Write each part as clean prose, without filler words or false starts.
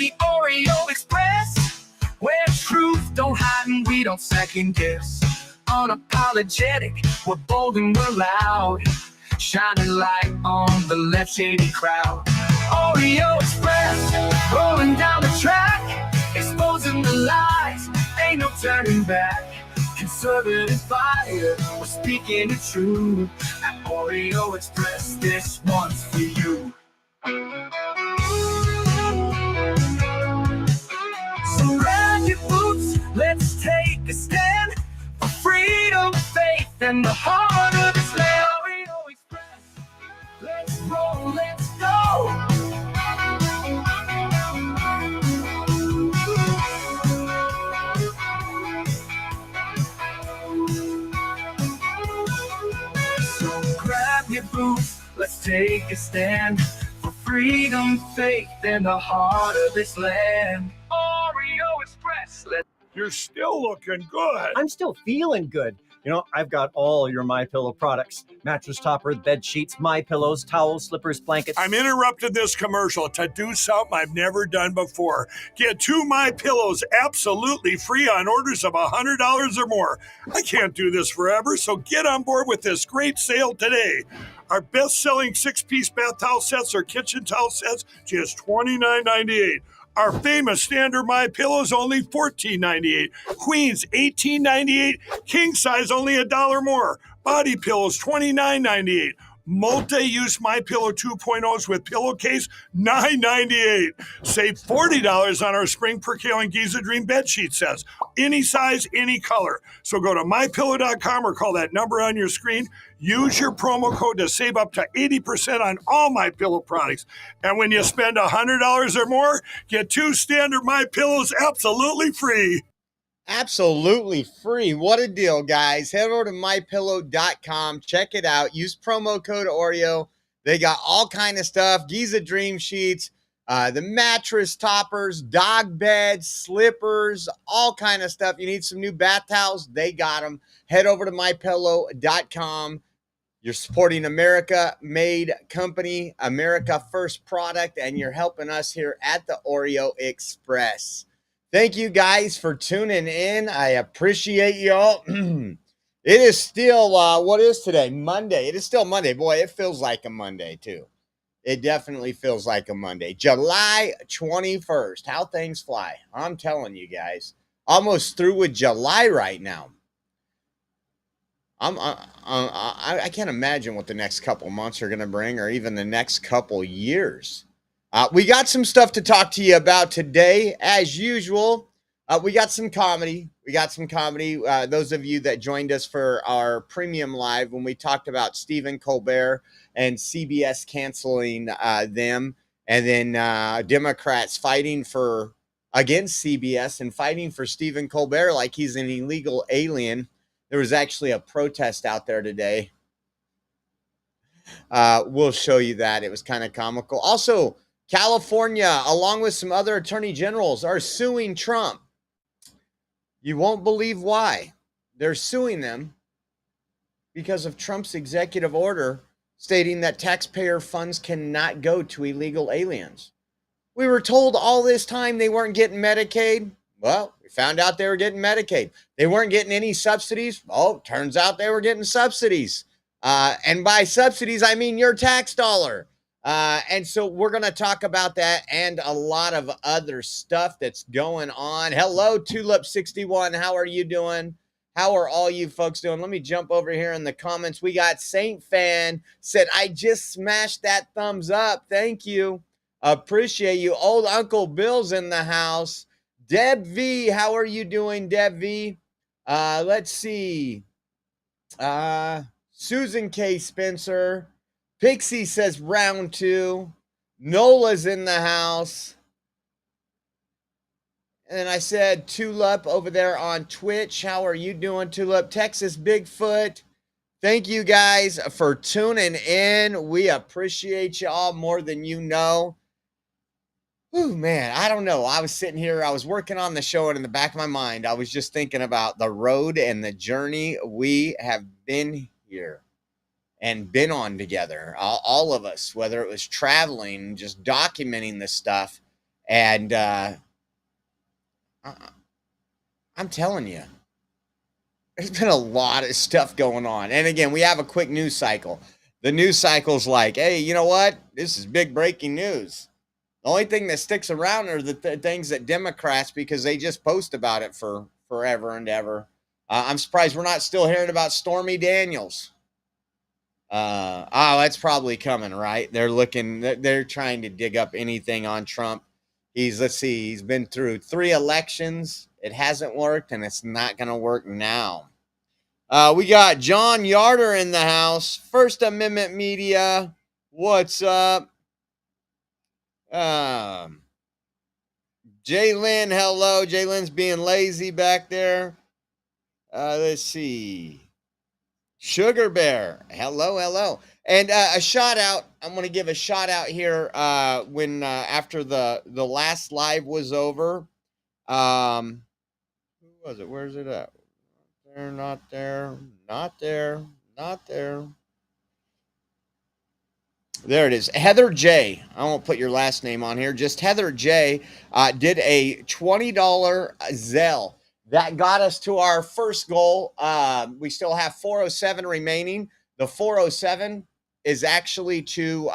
the Oreo Express, where truth don't hide and we don't second guess. Unapologetic, we're bold and we're loud, shining light on the left shady crowd. Oreo Express, rolling down the track, exposing the lies, ain't no turning back. Conservative fire, we're speaking the truth. At Oreo Express, this one's for you. So grab your boots, let's take a stand for freedom, faith, and the heart of this land. Oreo Express, let's roll, let's go. Your boots, let's take a stand for freedom, faith, and the heart of this land. Oreo Express. You're still looking good. I'm still feeling good. You know, I've got all your MyPillow products. Mattress topper, bed sheets, MyPillows, towels, slippers, blankets. I'm interrupting this commercial to do something I've never done before. Get 2 MyPillows absolutely free on orders of $100 or more. I can't do this forever, so get on board with this great sale today. Our best-selling 6-piece bath towel sets or kitchen towel sets, just $29.98. Our famous standard MyPillows only $14.98. Queens $18.98. King size only $1 more. Body pillows $29.98. Multi-use MyPillow 2.0s with pillowcase $9.98. Save $40 on our Spring Percale and Giza Dream bedsheet sets. Any size, any color. So go to MyPillow.com or call that number on your screen. Use your promo code to save up to 80% on all MyPillow products. And when you spend $100 or more, get 2 standard MyPillows absolutely free. Absolutely free. What a deal, guys. Head over to MyPillow.com. Check it out. Use promo code Oreo. They got all kind of stuff. Giza Dream Sheets, the mattress toppers, dog beds, slippers, all kind of stuff. You need some new bath towels? They got them. Head over to MyPillow.com. You're supporting America-made company, America First product, and you're helping us here at the Oreo Express. Thank you guys for tuning in. I appreciate y'all. It is still, what is today? Monday. It is still Monday. Boy, it feels like a Monday, too. It definitely feels like a Monday. July 21st. How things fly. I'm telling you guys. Almost through with July right now. I can't imagine what the next couple months are going to bring, or even the next couple years. We got some stuff to talk to you about today, as usual. We got some comedy. Those of you that joined us for our premium live when we talked about Stephen Colbert and CBS canceling them, and then Democrats fighting against CBS and fighting for Stephen Colbert like he's an illegal alien. There was actually a protest out there today. We'll show you that. It was kind of comical. Also, California, along with some other attorney generals, are suing Trump. You won't believe why. They're suing them because of Trump's executive order stating that taxpayer funds cannot go to illegal aliens. We were told all this time they weren't getting Medicaid. Well, we found out they were getting Medicaid. They weren't getting any subsidies. Oh, turns out they were getting subsidies. And by subsidies, I mean your tax dollar. And so we're going to talk about that and a lot of other stuff that's going on. Hello, Tulip61. How are you doing? How are all you folks doing? Let me jump over here in the comments. We got Saint Fan said, I just smashed that thumbs up. Thank you. Appreciate you. Old Uncle Bill's in the house. Deb V, how are you doing, Deb V? Let's see. Susan K. Spencer. Pixie says round 2. Nola's in the house. And I said Tulip over there on Twitch. How are you doing, Tulip? Texas Bigfoot. Thank you guys for tuning in. We appreciate y'all more than you know. Ooh, man, I don't know. I was sitting here, I was working on the show, and in the back of my mind, I was just thinking about the road and the journey we have been here and been on together. All of us, whether it was traveling, just documenting this stuff. And I'm telling you, there's been a lot of stuff going on. And again, we have a quick news cycle. The news cycle's like, hey, you know what? This is big breaking news. The only thing that sticks around are the things that Democrats, because they just post about it for forever and ever. I'm surprised we're not still hearing about Stormy Daniels. That's probably coming, right? They're trying to dig up anything on Trump. He's been through 3 elections. It hasn't worked, and it's not going to work now. We got John Yarder in the house. First Amendment Media. What's up? Jalen, hello. Jalen's being lazy back there. Let's see. Sugar Bear, hello. And a shout out. I'm going to give a shout out here when after the last live was over. Who was it? Where's it at? Not there. There it is. Heather J. I won't put your last name on here. Just Heather J. Did a $20 Zelle. That got us to our first goal. We still have 407 remaining. The 407 is actually to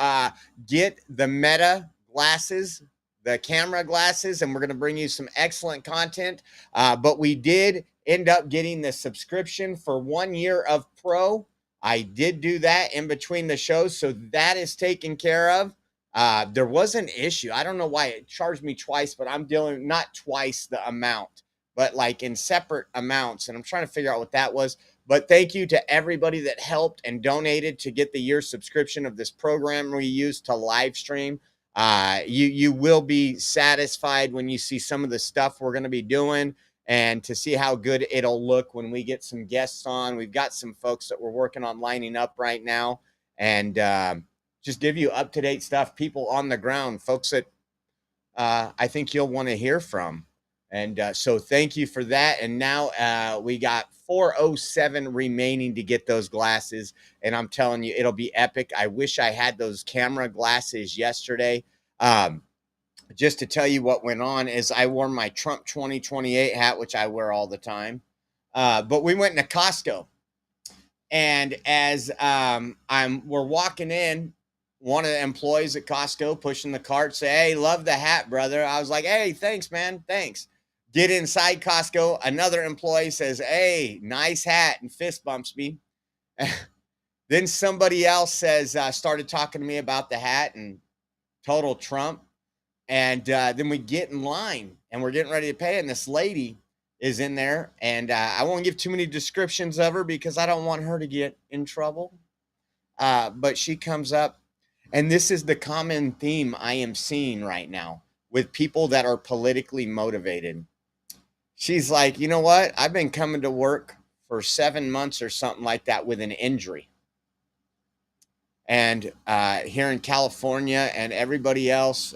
get the Meta glasses, the camera glasses, and we're going to bring you some excellent content. But we did end up getting the subscription for 1 year of Pro. I did do that in between the shows, so that is taken care of. There was an issue. I don't know why it charged me twice, but I'm dealing not twice the amount, but like in separate amounts, and I'm trying to figure out what that was. But thank you to everybody that helped and donated to get the year subscription of this program we use to live stream. You will be satisfied when you see some of the stuff we're going to be doing, and to see how good it'll look when we get some guests on. We've got some folks that we're working on lining up right now, and just give you up-to-date stuff, people on the ground, folks that I think you'll want to hear from. And so thank you for that. And now we got 407 remaining to get those glasses. And I'm telling you, it'll be epic. I wish I had those camera glasses yesterday. Just to tell you what went on is I wore my Trump 2028 hat, which I wear all the time. But we went into Costco. And as we're walking in, one of the employees at Costco pushing the cart say, hey, love the hat, brother. I was like, hey, thanks, man. Thanks. Get inside Costco. Another employee says, hey, nice hat, and fist bumps me. Then somebody else says, started talking to me about the hat and total Trump. And then we get in line and we're getting ready to pay. And this lady is in there. And I won't give too many descriptions of her because I don't want her to get in trouble. But she comes up. And this is the common theme I am seeing right now with people that are politically motivated. She's like, you know what? I've been coming to work for 7 months or something like that with an injury. And here in California and everybody else,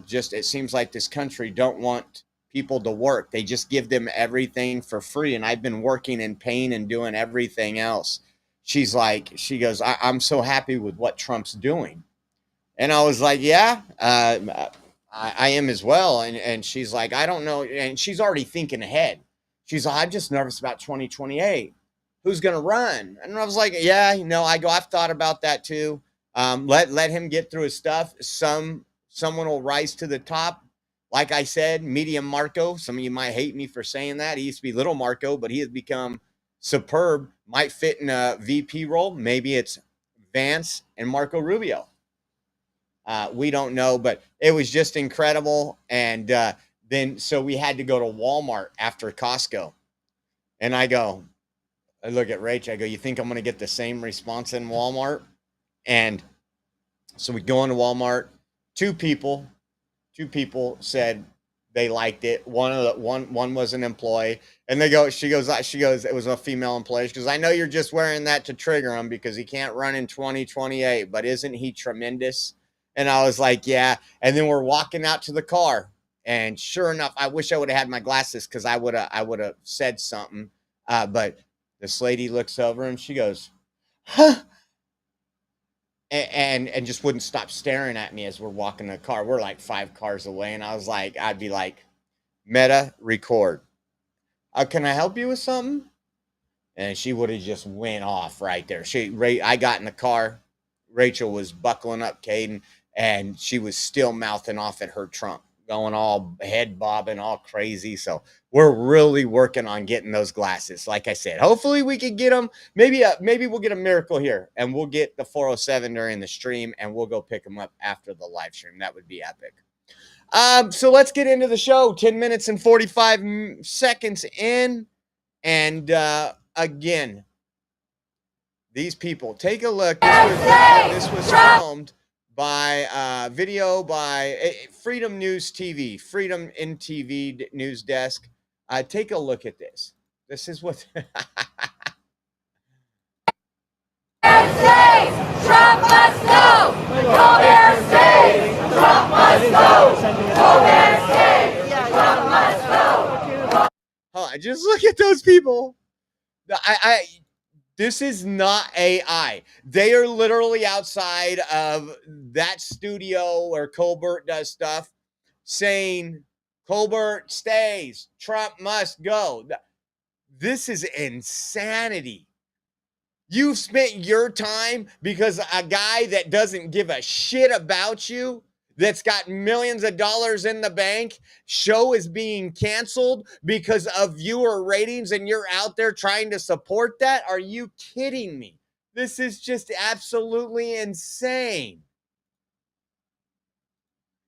just it seems like this country don't want people to work. They just give them everything for free. And I've been working in pain and doing everything else. She goes, I'm so happy with what Trump's doing. And I was like, yeah, I am as well. And she's like, I don't know. And she's already thinking ahead. She's like, I'm just nervous about 2028. Who's going to run? And I was like, yeah, I've thought about that too. Let him get through his stuff. Someone will rise to the top. Like I said, medium Marco. Some of you might hate me for saying that. He used to be little Marco, but he has become superb. Might fit in a VP role. Maybe it's Vance and Marco Rubio. We don't know, but it was just incredible. And then so we had to go to Walmart after Costco. And I look at Rach, I go, you think I'm going to get the same response in Walmart? And so we go into Walmart. Two people said they liked it. One was an employee, and she goes, it was a female employee. She goes, I know you're just wearing that to trigger him because he can't run in 2028, but isn't he tremendous? And I was like, yeah. And then we're walking out to the car, and sure enough, I wish I would have had my glasses because I would have said something. But this lady looks over and she goes, huh? and just wouldn't stop staring at me as we're walking in the car. We're like 5 cars away, and I'd be like, Meta, record. Can I help you with something? And she would have just went off right there. I got in the car. Rachel was buckling up Caden, and she was still mouthing off at her trunk, going all head bobbing, all crazy. So we're really working on getting those glasses. Like I said, hopefully we could get them. Maybe we'll get a miracle here, and we'll get the 407 during the stream, and we'll go pick them up after the live stream. That would be epic. So let's get into the show. 10 minutes and 45 seconds in, and again, these people, take a look. This was filmed by video by Freedom News TV, Freedom NTV News Desk. Take a look at this. This is what. Trump must go! Go Bears stay! Trump must go! Go Bears stay! Trump must go! Hold on, just look at those people. This is not AI. They are literally outside of that studio where Colbert does stuff, saying, Colbert stays, Trump must go. This is insanity. You've spent your time because a guy that doesn't give a shit about you, that's got millions of dollars in the bank, show is being canceled because of viewer ratings, and you're out there trying to support that? Are you kidding me? This is just absolutely insane.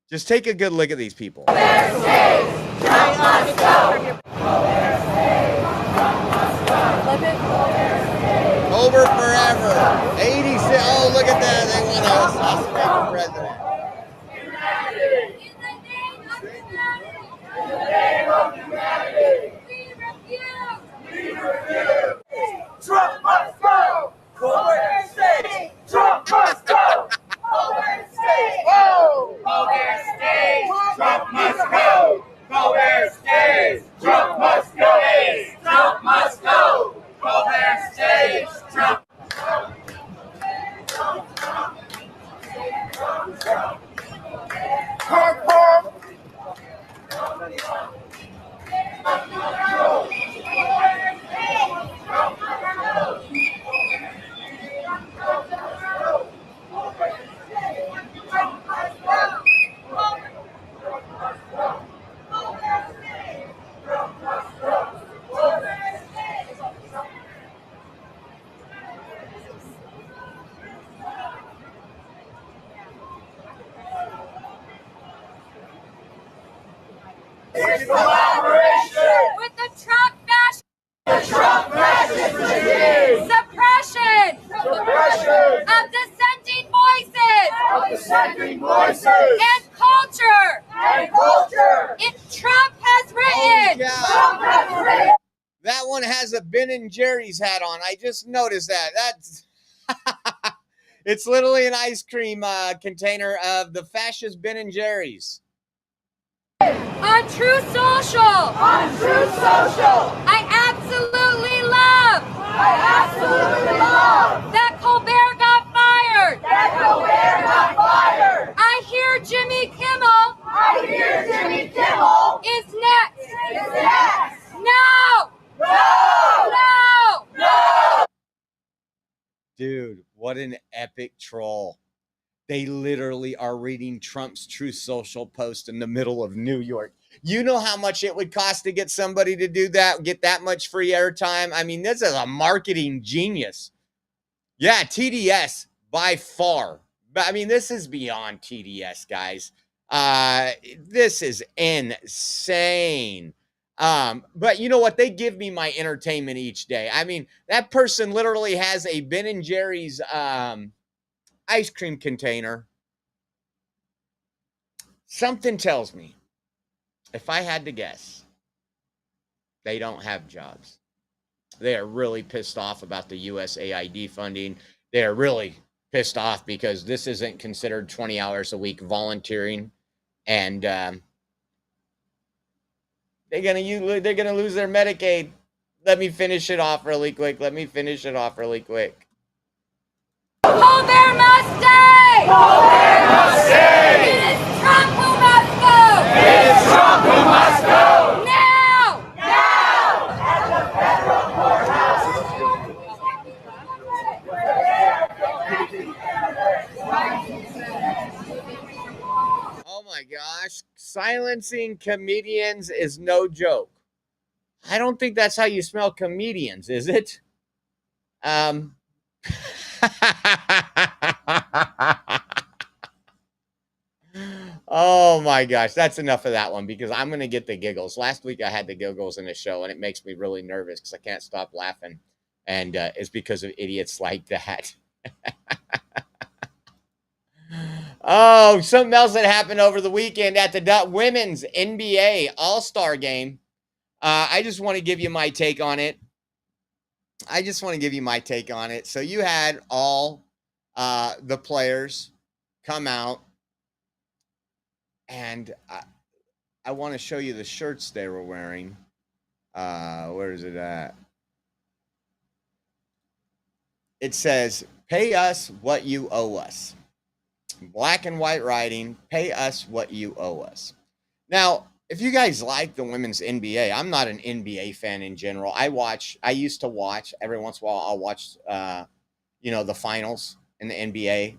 Just take a good look at these people. Trump must go! Over forever. 86. Oh, look at that. They want to assassinate the president. In the name of humanity, we refuse. Trump must go. Colbert stays. Trump must go. Colbert stays. Colbert stays. Trump must go. Colbert stays. Trump must go. Trump must go. Colbert stays. Trump. With the Trump fascist regime. Suppression of dissenting voices. And culture. Trump has written. Oh, that one has a Ben and Jerry's hat on. I just noticed that. That's it's literally an ice cream container of the fascist Ben and Jerry's. On True Social. I absolutely love that Colbert got fired. I hear Jimmy Kimmel is next. No. Dude, what an epic troll. They literally are reading Trump's True Social post in the middle of New York. You know how much it would cost to get somebody to do that, get that much free airtime? I mean, this is a marketing genius. Yeah, TDS by far. But I mean, this is beyond TDS, guys. This is insane. But you know what? They give me my entertainment each day. I mean, that person literally has a Ben and Jerry's ice cream container. Something tells me, if I had to guess, they don't have jobs. They are really pissed off about the USAID funding. They are really pissed off because this isn't considered 20 hours a week volunteering, and they're gonna lose their Medicaid. Let me finish it off really quick. Colbert must stay! Colbert must stay! It is Trump who must go! It is Trump who must go! Now! Now! At the federal courthouse! Oh my gosh. Silencing comedians is no joke. I don't think that's how you smell comedians, is it? Oh my gosh, that's enough of that one because I'm going to get the giggles. Last week I had the giggles in the show and it makes me really nervous because I can't stop laughing. And it's because of idiots like that. Oh, something else that happened over the weekend at the women's NBA All-Star game. I just want to give you my take on it. So you had all the players come out, and I want to show you the shirts they were wearing. Where is it at? It says, "Pay us what you owe us." Black and white writing, "Pay us what you owe us." Now, if you guys like the women's NBA, I'm not an NBA fan in general. I used to watch every once in a while. I'll watch, the finals in the NBA.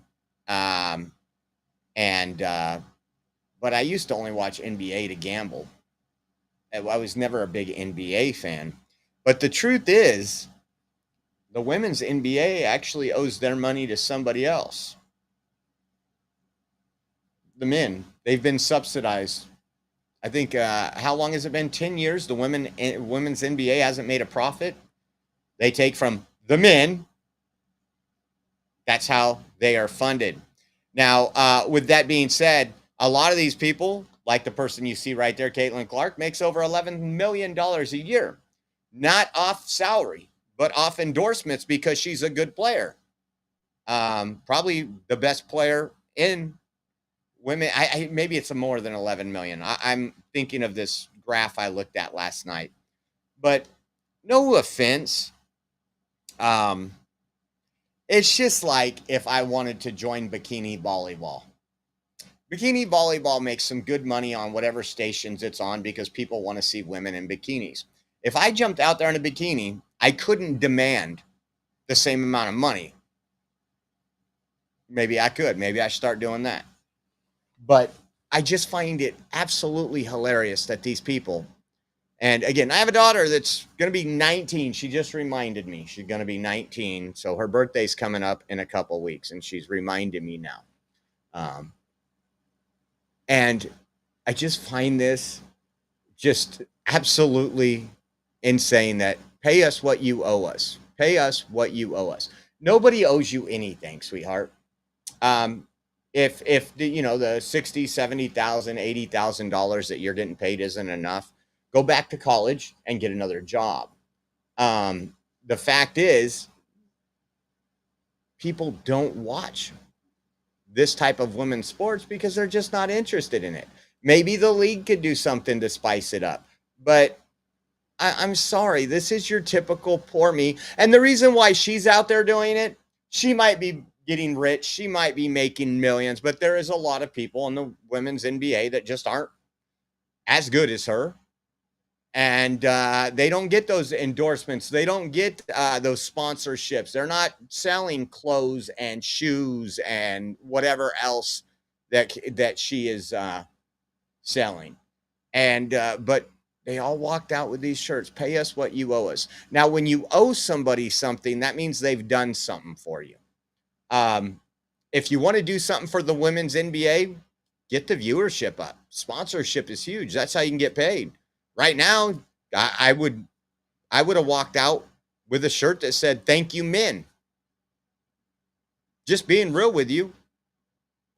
But I used to only watch NBA to gamble. I was never a big NBA fan. But the truth is, the women's NBA actually owes their money to somebody else. The men, they've been subsidized. I think, how long has it been? 10 years. The women's NBA hasn't made a profit. They take from the men. That's how they are funded. Now, with that being said, a lot of these people, like the person you see right there, Caitlin Clark, makes over $11 million a year. Not off salary, but off endorsements because she's a good player. Probably the best player in women. Maybe it's more than 11 million. I'm thinking of this graph I looked at last night. But no offense. It's just like if I wanted to join bikini volleyball. Bikini volleyball makes some good money on whatever stations it's on because people want to see women in bikinis. If I jumped out there in a bikini, I couldn't demand the same amount of money. Maybe I could. Maybe I should start doing that. But I just find it absolutely hilarious that these people, and again, I have a daughter that's going to be 19. She just reminded me she's going to be 19. So her birthday's coming up in a couple weeks, and she's reminded me now. And I just find this just absolutely insane that pay us what you owe us. Pay us what you owe us. Nobody owes you anything, sweetheart. If the $60,000, $70,000, $80,000 that you're getting paid isn't enough, go back to college and get another job. The fact is, people don't watch this type of women's sports because they're just not interested in it. Maybe the league could do something to spice it up, but I'm sorry, this is your typical poor me. And the reason why she's out there doing it, she might be getting rich, she might be making millions, but there is a lot of people in the women's NBA that just aren't as good as her. And they don't get those endorsements. They don't get those sponsorships. They're not selling clothes and shoes and whatever else that she is selling. And but they all walked out with these shirts. Pay us what you owe us. Now, when you owe somebody something, that means they've done something for you. If you want to do something for the women's NBA, get the viewership up. Sponsorship is huge. That's how you can get paid. Right now, I would have walked out with a shirt that said, "Thank you, men." Just being real with you.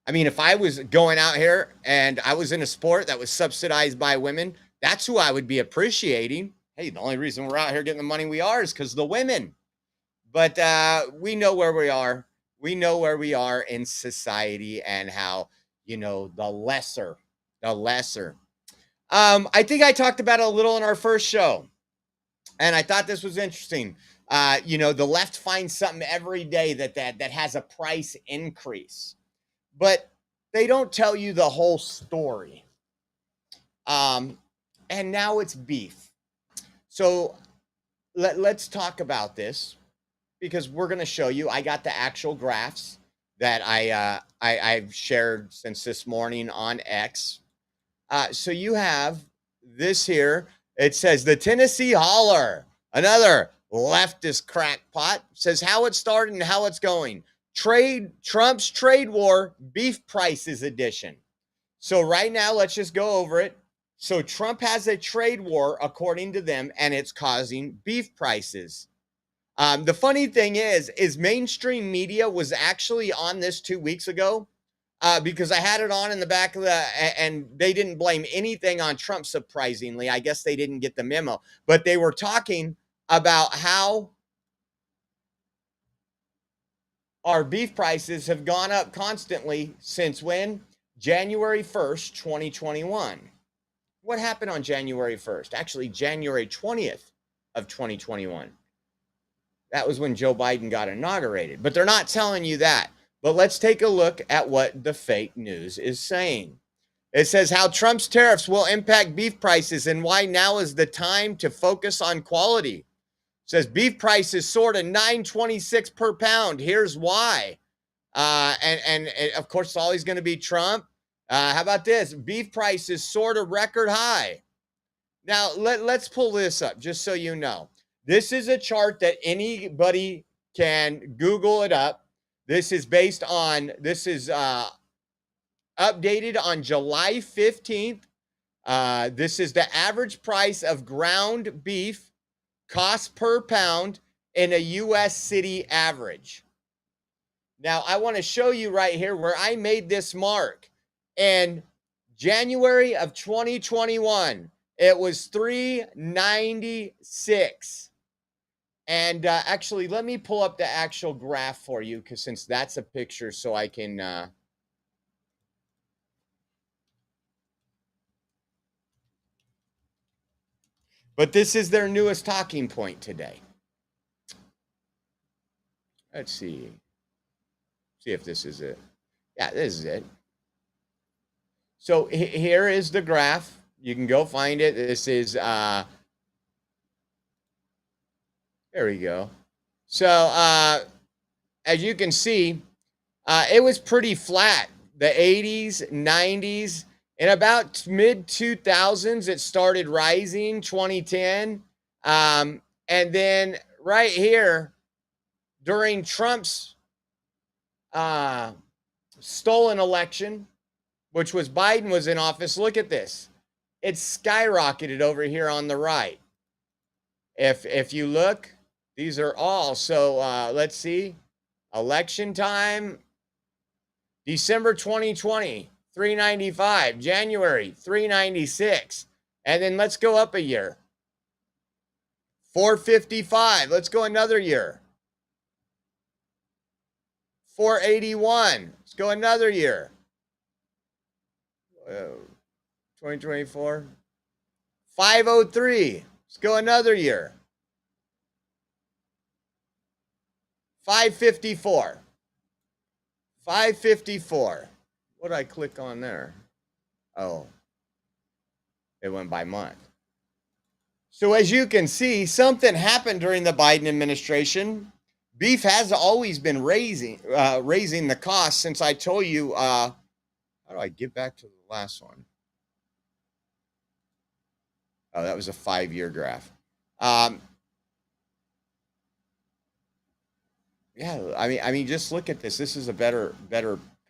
I mean, if I was going out here and I was in a sport that was subsidized by women, that's who I would be appreciating. Hey, the only reason we're out here getting the money we are is because of the women. But we know where we are. We know where we are in society and how, the lesser. I think I talked about it a little in our first show, and I thought this was interesting. The left finds something every day that has a price increase, but they don't tell you the whole story. And now it's beef. So let's talk about this, because we're going to show you. I got the actual graphs that I've shared since this morning on X. So you have this here. It says the Tennessee Holler, another leftist crackpot, says how it started and how it's going. Trump's trade war, beef prices edition. So right now, let's just go over it. So Trump has a trade war, according to them, and it's causing beef prices. The funny thing is mainstream media was actually on this 2 weeks ago, because I had it on in the back of and they didn't blame anything on Trump, surprisingly. I guess they didn't get the memo, but they were talking about how our beef prices have gone up constantly since when? January 1st, 2021. What happened on January 1st? Actually, January 20th of 2021. That was when Joe Biden got inaugurated. But they're not telling you that. But let's take a look at what the fake news is saying. It says how Trump's tariffs will impact beef prices and why now is the time to focus on quality. It says beef prices soared to $9.26 per pound. Here's why. And of course, it's always going to be Trump. How about this? Beef prices soared a record high. Now, let's pull this up just so you know. This is a chart that anybody can Google it up. This is updated on July 15th. This is the average price of ground beef, cost per pound in a U.S. city average. Now, I want to show you right here where I made this mark. In January of 2021, it was $3.96. And actually, let me pull up the actual graph for you, because since that's a picture, so I can... But this is their newest talking point today. Let's see. See if this is it. Yeah, this is it. So here is the graph. You can go find it. This is, there we go. So as you can see, it was pretty flat. The 80s, 90s, in about mid 2000s, it started rising, 2010. And then right here, during Trump's stolen election, which was Biden was in office, look at this. It skyrocketed over here on the right. If you look, these are all. So let's see. Election time, December 2020, 395. January, 396. And then let's go up a year. 455. Let's go another year. 481. Let's go another year. 2024. 503. Let's go another year. 554. 554. What did I click on there? Oh, it went by month. So as you can see, something happened during the Biden administration. Beef has always been raising the cost since I told you. How do I get back to the last one? Oh, that was a 5-year graph. Yeah, I mean, just look at this. This is a better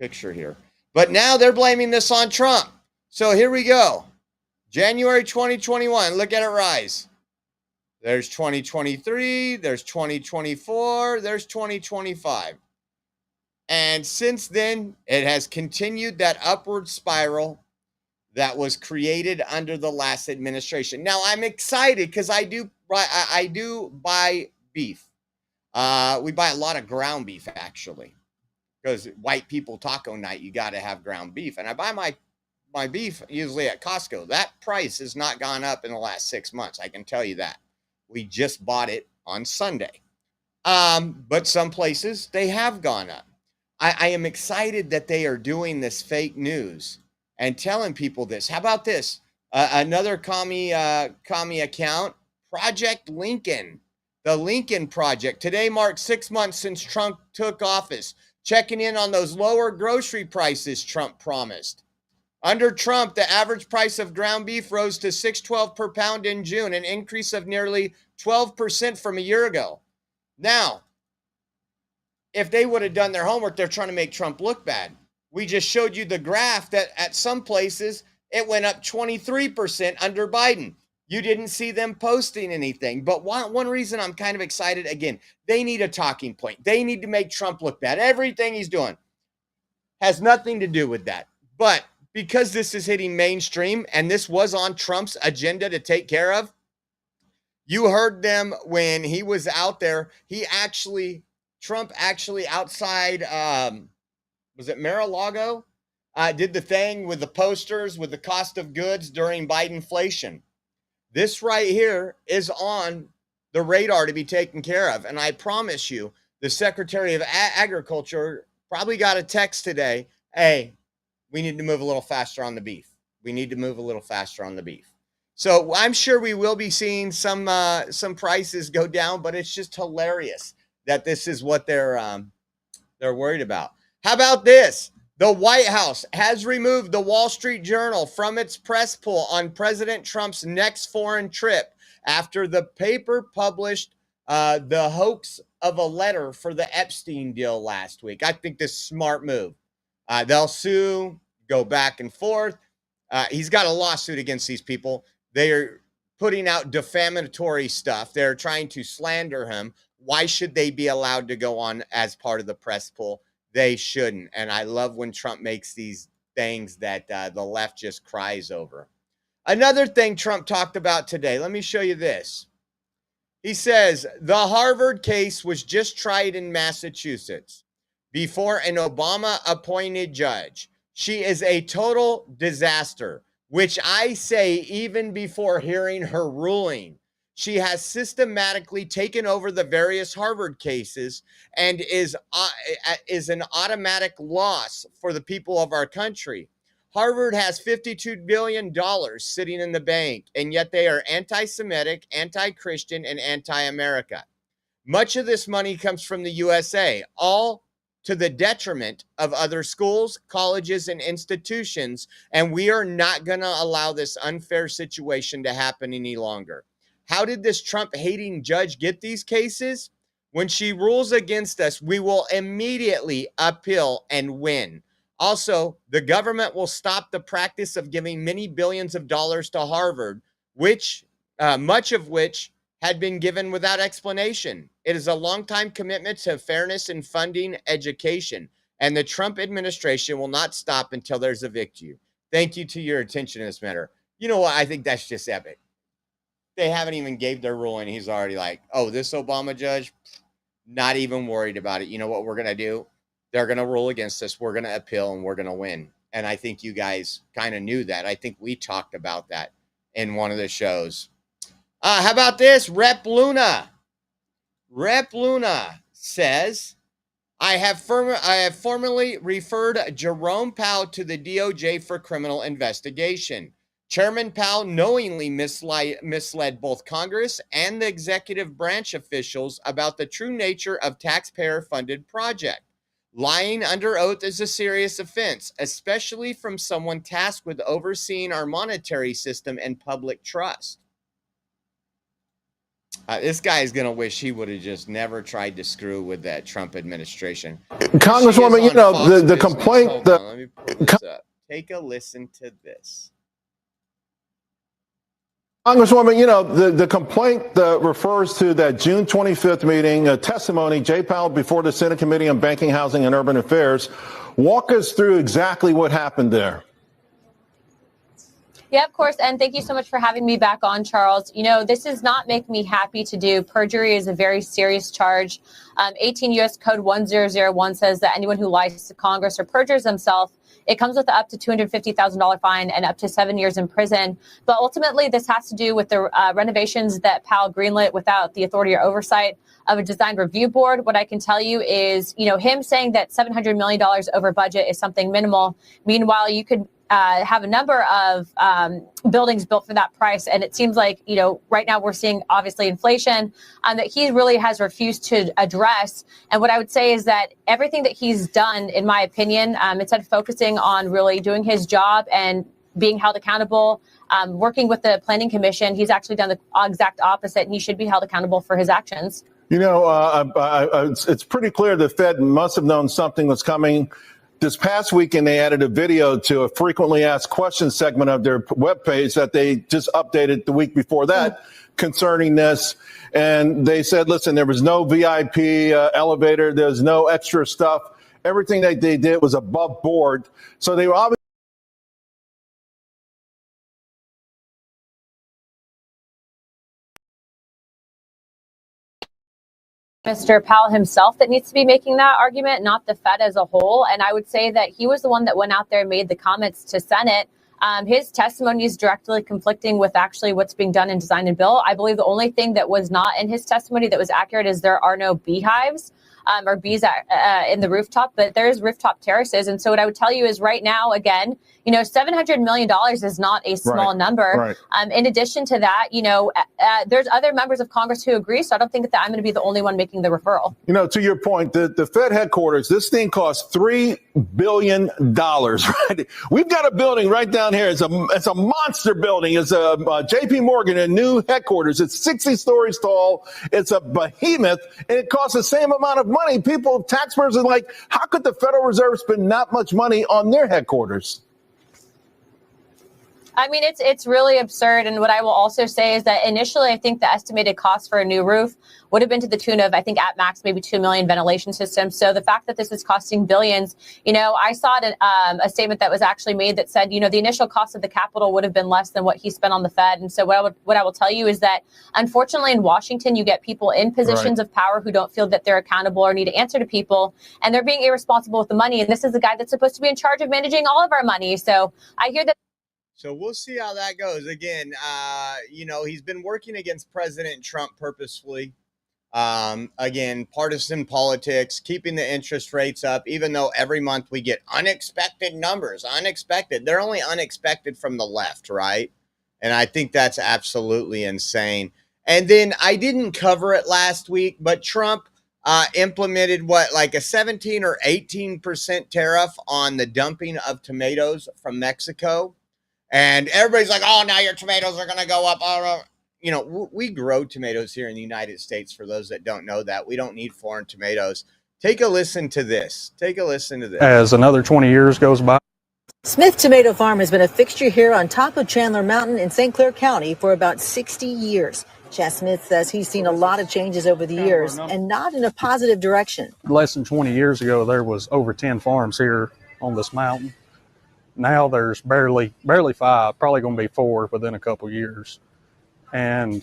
picture here. But now they're blaming this on Trump. So here we go. January 2021. Look at it rise. There's 2023. There's 2024. There's 2025. And since then, it has continued that upward spiral that was created under the last administration. Now, I'm excited because I do buy beef. We buy a lot of ground beef, actually, because white people taco night, you got to have ground beef. And I buy my beef usually at Costco. That price has not gone up in the last 6 months. I can tell you that. We just bought it on Sunday. But some places they have gone up. I am excited that they are doing this fake news and telling people this. How about this? Another commie account, Project Lincoln. The Lincoln Project. Today marks 6 months since Trump took office, checking in on those lower grocery prices Trump promised. Under Trump, the average price of ground beef rose to $6.12 per pound in June, an increase of nearly 12% from a year ago. Now, if they would have done their homework, they're trying to make Trump look bad. We just showed you the graph that at some places it went up 23% under Biden. You didn't see them posting anything. But one reason I'm kind of excited, again, they need a talking point. They need to make Trump look bad. Everything he's doing has nothing to do with that. But because this is hitting mainstream and this was on Trump's agenda to take care of, you heard them when he was out there. Trump actually outside, was it Mar-a-Lago? Did the thing with the posters with the cost of goods during Bidenflation. This right here is on the radar to be taken care of. And I promise you, the Secretary of Agriculture probably got a text today. Hey, we need to move a little faster on the beef. We need to move a little faster on the beef. So I'm sure we will be seeing some prices go down, but it's just hilarious that this is what they're worried about. How about this? The White House has removed the Wall Street Journal from its press pool on President Trump's next foreign trip after the paper published the hoax of a letter for the Epstein deal last week. I think this is a smart move. They'll sue, go back and forth. He's got a lawsuit against these people. They are putting out defamatory stuff. They're trying to slander him. Why should they be allowed to go on as part of the press pool? They shouldn't. And I love when Trump makes these things that the left just cries over. Another thing Trump talked about today, let me show you this. He says, the Harvard case was just tried in Massachusetts before an Obama-appointed judge. She is a total disaster, which I say even before hearing her ruling. She has systematically taken over the various Harvard cases and is an automatic loss for the people of our country. Harvard has $52 billion sitting in the bank, and yet they are anti-Semitic, anti-Christian, and anti-America. Much of this money comes from the USA, all to the detriment of other schools, colleges, and institutions, and we are not going to allow this unfair situation to happen any longer. How did this Trump-hating judge get these cases? When she rules against us, we will immediately appeal and win. Also, the government will stop the practice of giving many billions of dollars to Harvard, much of which had been given without explanation. It is a long-time commitment to fairness in funding education, and the Trump administration will not stop until there's a victory. Thank you to your attention in this matter. You know what? I think that's just epic. They haven't even gave their ruling. He's already like, oh, this Obama judge, not even worried about it. You know what we're going to do? They're going to rule against us. We're going to appeal and we're going to win. And I think you guys kind of knew that. I think we talked about that in one of the shows. How about this? Rep Luna. Rep Luna says, I have formally referred Jerome Powell to the DOJ for criminal investigation. Chairman Powell knowingly misled both Congress and the executive branch officials about the true nature of taxpayer-funded project. Lying under oath is a serious offense, especially from someone tasked with overseeing our monetary system and public trust. This guy is going to wish he would have just never tried to screw with that Trump administration. Congresswoman, you know, the complaint... Hold on, let me pull this up. Take a listen to this. Congresswoman, you know, the complaint refers to that June 25th meeting, a testimony, Jay Powell before the Senate Committee on Banking, Housing, and Urban Affairs. Walk us through exactly what happened there. Yeah, of course. And thank you so much for having me back on, Charles. You know, this does not make me happy to do. Perjury is a very serious charge. 18 U.S. Code 1001 says that anyone who lies to Congress or perjures himself, it comes with up to $250,000 fine and up to 7 years in prison. But ultimately, this has to do with the renovations that Powell greenlit without the authority or oversight of a design review board. What I can tell you is, you know, him saying that $700 million over budget is something minimal. Meanwhile, you could have a number of buildings built for that price. And it seems like, you know, right now we're seeing obviously inflation that he really has refused to address. And what I would say is that everything that he's done, in my opinion, instead of focusing on really doing his job and being held accountable, working with the Planning Commission, he's actually done the exact opposite, and he should be held accountable for his actions. You know, it's pretty clear the Fed must have known something was coming. This past weekend, they added a video to a frequently asked questions segment of their webpage that they just updated the week before that concerning this. And they said, listen, there was no VIP elevator. There's no extra stuff. Everything that they did was above board. So they were obviously Mr. Powell himself that needs to be making that argument, not the Fed as a whole. And I would say that he was the one that went out there and made the comments to Senate. His testimony is directly conflicting with actually what's being done in design and bill. I believe the only thing that was not in his testimony that was accurate is there are no beehives or bees in the rooftop, but there's rooftop terraces. And so what I would tell you is right now, again, you know, $700 million is not a small number. Right. In addition to that, you know, there's other members of Congress who agree. So I don't think that I'm going to be the only one making the referral. You know, to your point, the Fed headquarters, this thing costs $3 billion, right? We've got a building right down here. It's a monster building. It's a JP Morgan, a new headquarters. It's 60 stories tall. It's a behemoth, and it costs the same amount of money. People, taxpayers are like, how could the Federal Reserve spend that much money on their headquarters? I mean, it's really absurd. And what I will also say is that initially, I think the estimated cost for a new roof would have been to the tune of, I think, at max, maybe 2 million ventilation systems. So the fact that this is costing billions, you know, I saw a statement that was actually made that said, you know, the initial cost of the capital would have been less than what he spent on the Fed. And so what I will tell you is that, unfortunately, in Washington, you get people in positions of power who don't feel that they're accountable or need to answer to people, and they're being irresponsible with the money. And this is the guy that's supposed to be in charge of managing all of our money. So I hear that. So we'll see how that goes. Again, you know, he's been working against President Trump purposefully. Again, partisan politics, keeping the interest rates up, even though every month we get unexpected numbers. Unexpected. They're only unexpected from the left, right? And I think that's absolutely insane. And then I didn't cover it last week, but Trump implemented like a 17 or 18% tariff on the dumping of tomatoes from Mexico. And everybody's like, oh, now your tomatoes are going to go up. You know, we grow tomatoes here in the United States. For those that don't know that, we don't need foreign tomatoes. Take a listen to this. As another 20 years goes by. Smith Tomato Farm has been a fixture here on top of Chandler Mountain in St. Clair County for about 60 years. Chad Smith says he's seen a lot of changes over the years and not in a positive direction. Less than 20 years ago, there was over 10 farms here on this mountain. Now there's barely 5, probably going to be 4 within a couple years. And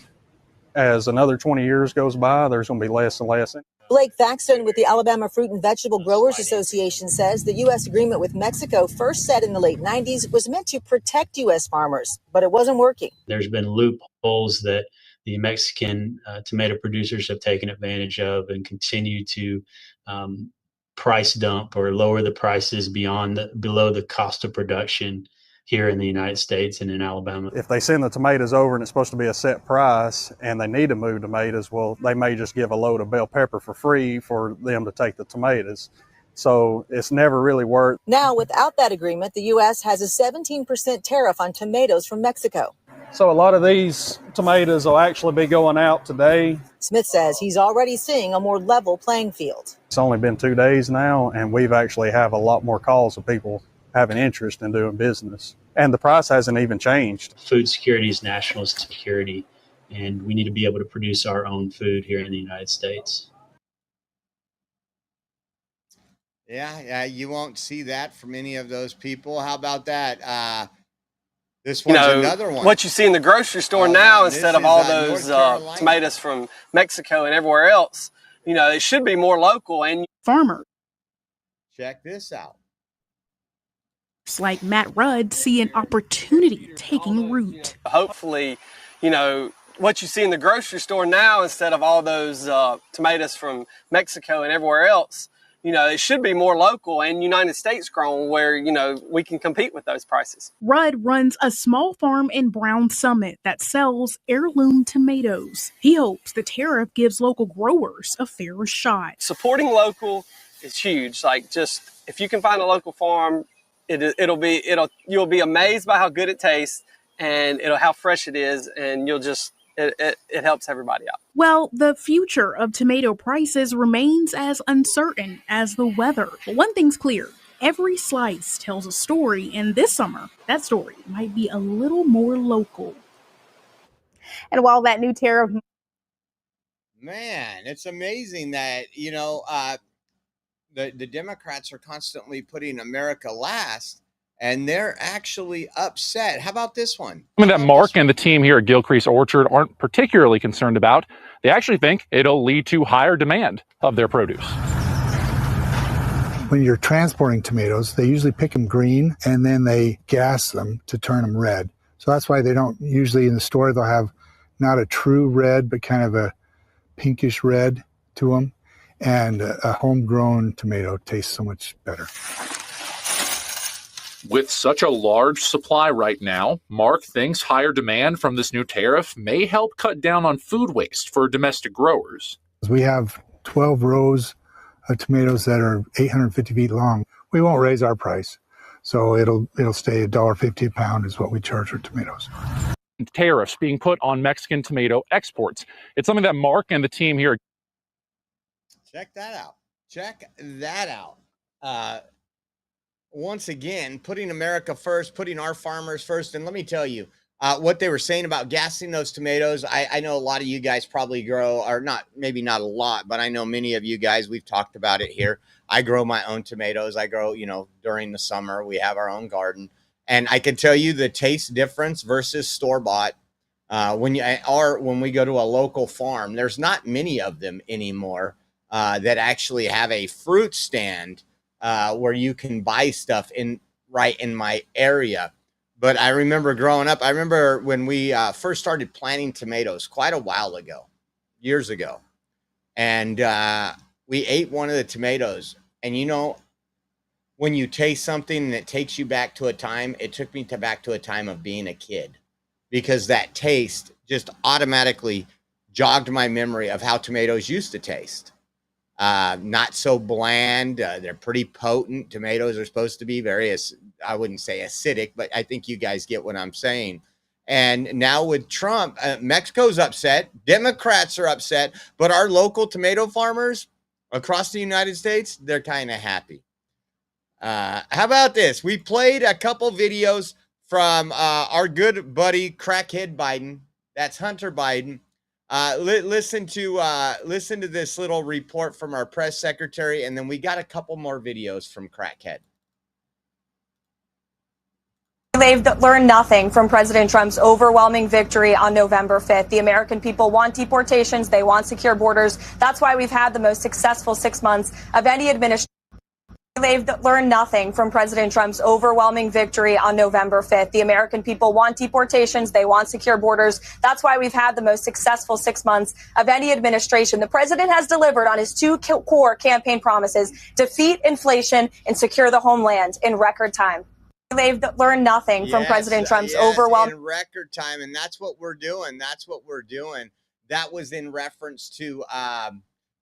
as another 20 years goes by, there's going to be less and less. Blake Thaxton with the Alabama Fruit and Vegetable Growers Association says the U.S. agreement with Mexico, first set in the late 90s, was meant to protect U.S. farmers, but it wasn't working. There's been loopholes that the Mexican tomato producers have taken advantage of and continue to price dump or lower the prices below the cost of production here in the United States and in Alabama. If they send the tomatoes over and it's supposed to be a set price and they need to move tomatoes, well, they may just give a load of bell pepper for free for them to take the tomatoes. So it's never really worked. Now, without that agreement, the U.S. has a 17% tariff on tomatoes from Mexico. So a lot of these tomatoes will actually be going out today. Smith says he's already seeing a more level playing field. It's only been 2 days now, and we've actually have a lot more calls of people having interest in doing business. And the price hasn't even changed. Food security is national security, and we need to be able to produce our own food here in the United States. Yeah, you won't see that from any of those people. How about that? This one's another one. What you see in the grocery store now, instead of all those tomatoes from Mexico and everywhere else, it should be more local and farmer. Check this out. Like Matt Rudd see an opportunity taking root. Hopefully, what you see in the grocery store now, instead of all those tomatoes from Mexico and everywhere else, it should be more local and United States grown where, we can compete with those prices. Rudd runs a small farm in Brown Summit that sells heirloom tomatoes. He hopes the tariff gives local growers a fair shot. Supporting local is huge. Like, just if you can find a local farm, you'll be amazed by how good it tastes and how fresh it is, and it helps everybody out. Well, the future of tomato prices remains as uncertain as the weather. But one thing's clear. Every slice tells a story, and this summer, that story might be a little more local. And while that new tariff... Man, it's amazing that, the Democrats are constantly putting America last, and they're actually upset. How about this one? Something that Mark and the team here at Gilcrease Orchard aren't particularly concerned about. They actually think it'll lead to higher demand of their produce. When you're transporting tomatoes, they usually pick them green and then they gas them to turn them red. So that's why they don't usually in the store, they'll have not a true red, but kind of a pinkish red to them. And a homegrown tomato tastes so much better. With such a large supply right now, Mark thinks higher demand from this new tariff may help cut down on food waste for domestic growers. We have 12 rows of tomatoes that are 850 feet long. We won't raise our price, so it'll stay $1.50 a pound is what we charge for tomatoes. Tariffs being put on Mexican tomato exports. It's something that Mark and the team here... Check that out. Check that out. Once again, putting America first, putting our farmers first. And let me tell you, what they were saying about gassing those tomatoes. I know a lot of you guys probably grow, or not, maybe not a lot, but I know many of you guys, we've talked about it here. I grow my own tomatoes. I grow, during the summer, we have our own garden. And I can tell you the taste difference versus store-bought. When we go to a local farm, there's not many of them anymore that actually have a fruit stand where you can buy stuff right in my area. But I remember growing up, I remember when we first started planting tomatoes quite a while ago, years ago. And we ate one of the tomatoes. And when you taste something and it takes you back to a time, it took me back to a time of being a kid. Because that taste just automatically jogged my memory of how tomatoes used to taste. Not so bland. They're pretty potent. Tomatoes are supposed to be very, I wouldn't say acidic, but I think you guys get what I'm saying. And now with Trump, Mexico's upset. Democrats are upset. But our local tomato farmers across the United States, they're kind of happy. How about this? We played a couple videos from our good buddy, Crackhead Biden. That's Hunter Biden. Listen to this little report from our press secretary, and then we got a couple more videos from Crackhead. They've learned nothing from President Trump's overwhelming victory on November 5th. The American people want deportations. They want secure borders. That's why we've had the most successful 6 months of any administration. They've learned nothing from President Trump's overwhelming victory on November 5th. The American people want deportations. They want secure borders. That's why we've had the most successful 6 months of any administration. The president has delivered on his two core campaign promises: defeat inflation and secure the homeland in record time. They've learned nothing from President Trump's overwhelming in record time, and that's what we're doing. That's what we're doing. That was in reference to,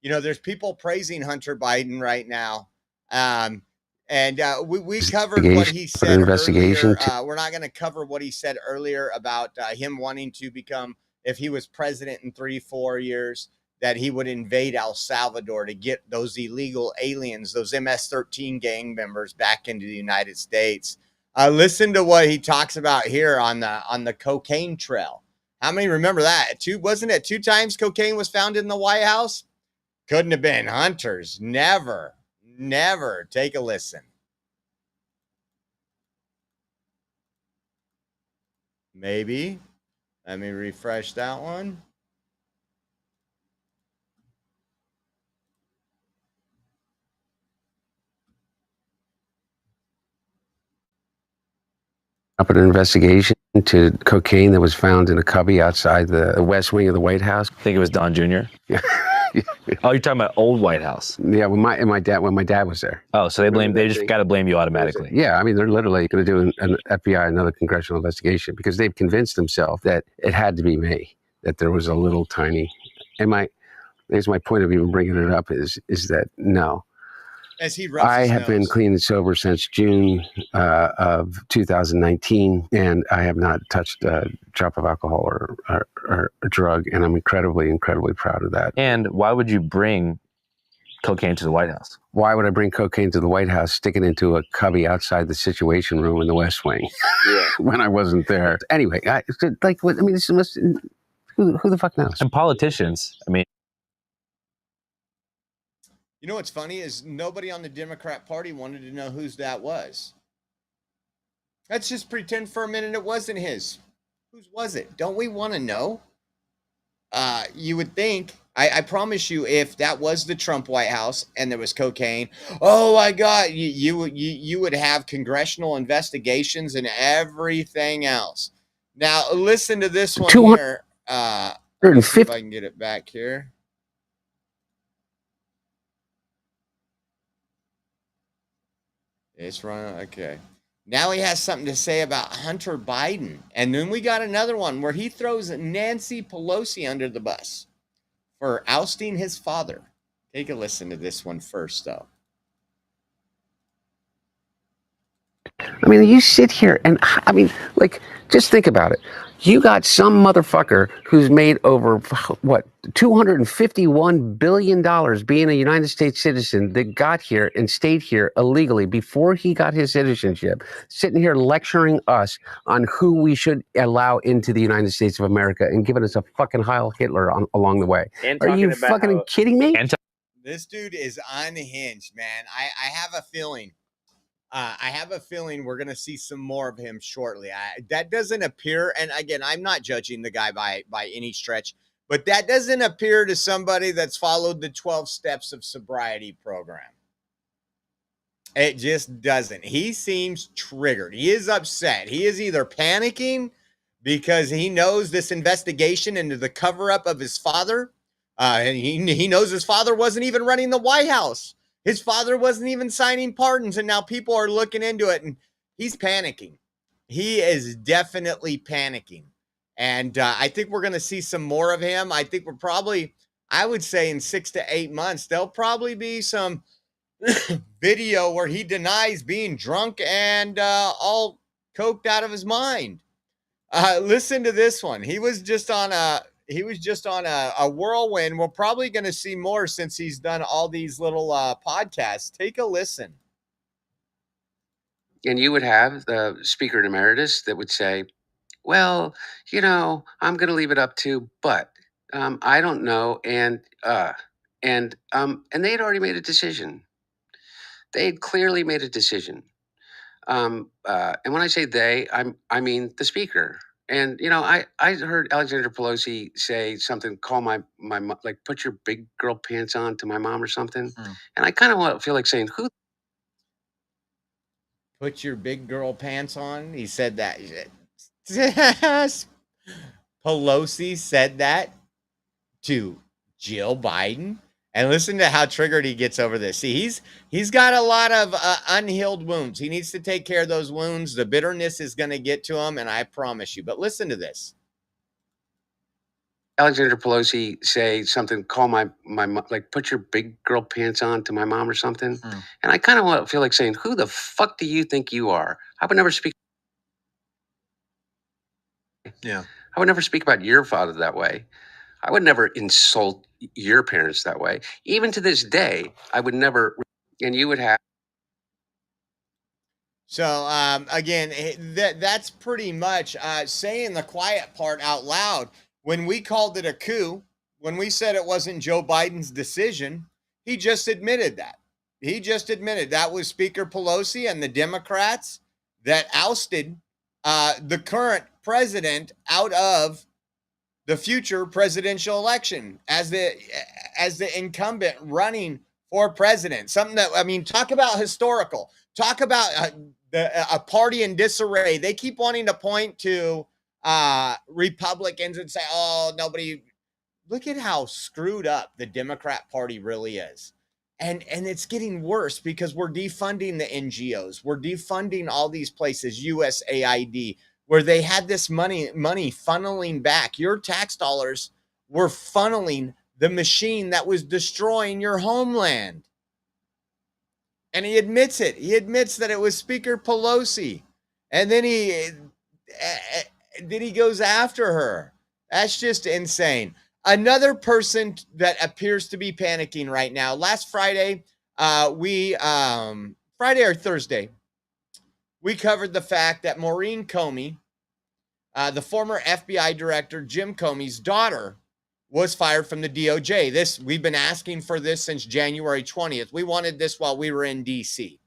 there's people praising Hunter Biden right now. We covered what he said earlier. We're not going to cover what he said earlier about him wanting to become, if he was president in 3-4 years, that he would invade El Salvador to get those illegal aliens, those MS-13 gang members back into the United States. Listen to what he talks about here on the cocaine trail. How many remember that? Wasn't it 2 times cocaine was found in the White House? Couldn't have been Hunter's. Never. Take a listen. Maybe. Let me refresh that one. Up an investigation into cocaine that was found in a cubby outside the West Wing of the White House. I think it was Don Jr. Yeah. Oh, you're talking about old White House. Yeah, when my dad was there. Oh, so they just got to blame you automatically. Yeah, I mean, they're literally going to do an FBI, another congressional investigation, because they've convinced themselves that it had to be me, that there was a little tiny. And I guess my point of even bringing it up is that no. As he rubs I his have been nose. clean and sober since June of 2019, and I have not touched a drop of alcohol or a drug, and I'm incredibly, incredibly proud of that. And why would you bring cocaine to the White House? Why would I bring cocaine to the White House, stick it into a cubby outside the Situation Room in the West Wing when I wasn't there? Anyway, who the fuck knows? And politicians, I mean. You know what's funny is nobody on the Democrat Party wanted to know whose that was. Let's just pretend for a minute it wasn't his. Whose was it? Don't we want to know? You would think, I promise you, if that was the Trump White House and there was cocaine, oh my God, you would have congressional investigations and everything else. Now, listen to this one here. Let me see if I can get it back here. It's running. Okay. Now he has something to say about Hunter Biden. And then we got another one where he throws Nancy Pelosi under the bus for ousting his father. Take a listen to this one first, though. I mean, you sit here and, I mean, like, just think about it. You got some motherfucker who's made over, what, $251 billion being a United States citizen that got here and stayed here illegally before he got his citizenship, sitting here lecturing us on who we should allow into the United States of America and giving us a fucking Heil Hitler along the way. Are you fucking kidding me? This dude is unhinged, man. I have a feeling. I have a feeling we're going to see some more of him shortly. That doesn't appear, and again, I'm not judging the guy by any stretch, but that doesn't appear to somebody that's followed the 12 steps of sobriety program. It just doesn't. He seems triggered. He is upset. He is either panicking because he knows this investigation into the cover-up of his father, and he knows his father wasn't even running the White House. His father wasn't even signing pardons, and now people are looking into it, and he's panicking. He is definitely panicking. And I think we're going to see some more of him. I think we're probably, I would say in 6 to 8 months, there'll probably be some video where he denies being drunk and all coked out of his mind. Listen to this one. He was just on a whirlwind. We're probably going to see more since he's done all these little podcasts. Take a listen. And you would have the Speaker Emeritus that would say, well, you know, I'm going to leave it up to, but I don't know. And they had already made a decision. They had clearly made a decision. And when I say they, I mean the Speaker. And, you know, I heard Alexander Pelosi say something, call my like, put your big girl pants on to my mom or something. And I kind of feel like saying, who? Put your big girl pants on. He said that. Pelosi said that to Jill Biden. And listen to how triggered he gets over this. See, he's got a lot of unhealed wounds. He needs to take care of those wounds. The bitterness is going to get to him, and I promise you. But listen to this. Alexander Pelosi say something, call my like, put your big girl pants on to my mom or something. And I kind of feel like saying, who the fuck do you think you are? I would never speak. Yeah. I would never speak about your father that way. I would never insult your parents that way. Even to this day, I would never. And you would have. So, again, that's pretty much saying the quiet part out loud. When we called it a coup, when we said it wasn't Joe Biden's decision, he just admitted that. He just admitted that was Speaker Pelosi and the Democrats that ousted the current president out of the future presidential election as the incumbent running for president. Something that, I mean, talk about historical. Talk about a party in disarray. They keep wanting to point to Republicans and say, "Oh, nobody." Look at how screwed up the Democrat Party really is. And it's getting worse because we're defunding the NGOs. We're defunding all these places, USAID, where they had this money funneling back. Your tax dollars were funneling the machine that was destroying your homeland. And he admits it. He admits that it was Speaker Pelosi. And then he goes after her. That's just insane. Another person that appears to be panicking right now. Last Friday, Friday or Thursday, we covered the fact that Maureen Comey, the former FBI director Jim Comey's daughter, was fired from the DOJ. We've been asking for this since January 20th. We wanted this while we were in DC.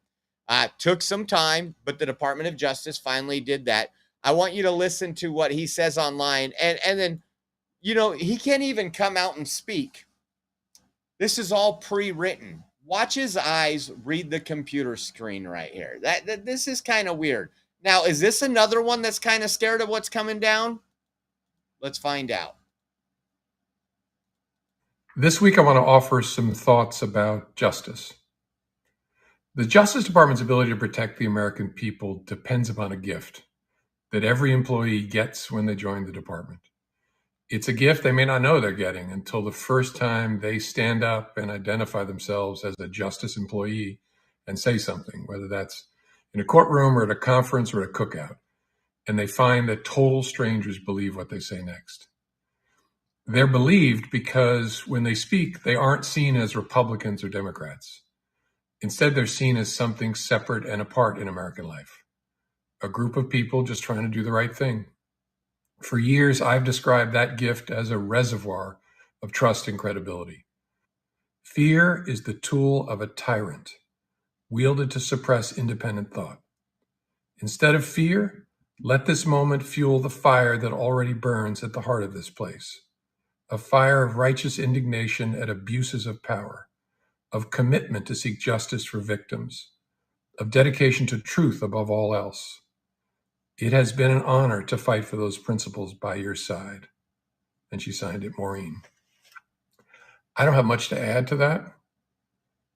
Took some time, but the Department of Justice finally did that. I want you to listen to what he says online, and then, you know, he can't even come out and speak. This is all pre-written. Watch his eyes read the computer screen right here. This is kind of weird. Now, is this another one that's kind of scared of what's coming down? Let's find out. This week, I want to offer some thoughts about justice. The Justice Department's ability to protect the American people depends upon a gift that every employee gets when they join the department. It's a gift they may not know they're getting until the first time they stand up and identify themselves as a justice employee and say something, whether that's in a courtroom or at a conference or at a cookout, and they find that total strangers believe what they say next. They're believed because when they speak, they aren't seen as Republicans or Democrats. Instead, they're seen as something separate and apart in American life. A group of people just trying to do the right thing. For years, I've described that gift as a reservoir of trust and credibility. Fear is the tool of a tyrant, wielded to suppress independent thought. Instead of fear, let this moment fuel the fire that already burns at the heart of this place. A fire of righteous indignation at abuses of power, of commitment to seek justice for victims, of dedication to truth above all else. It has been an honor to fight for those principles by your side. And she signed it, Maureen. I don't have much to add to that,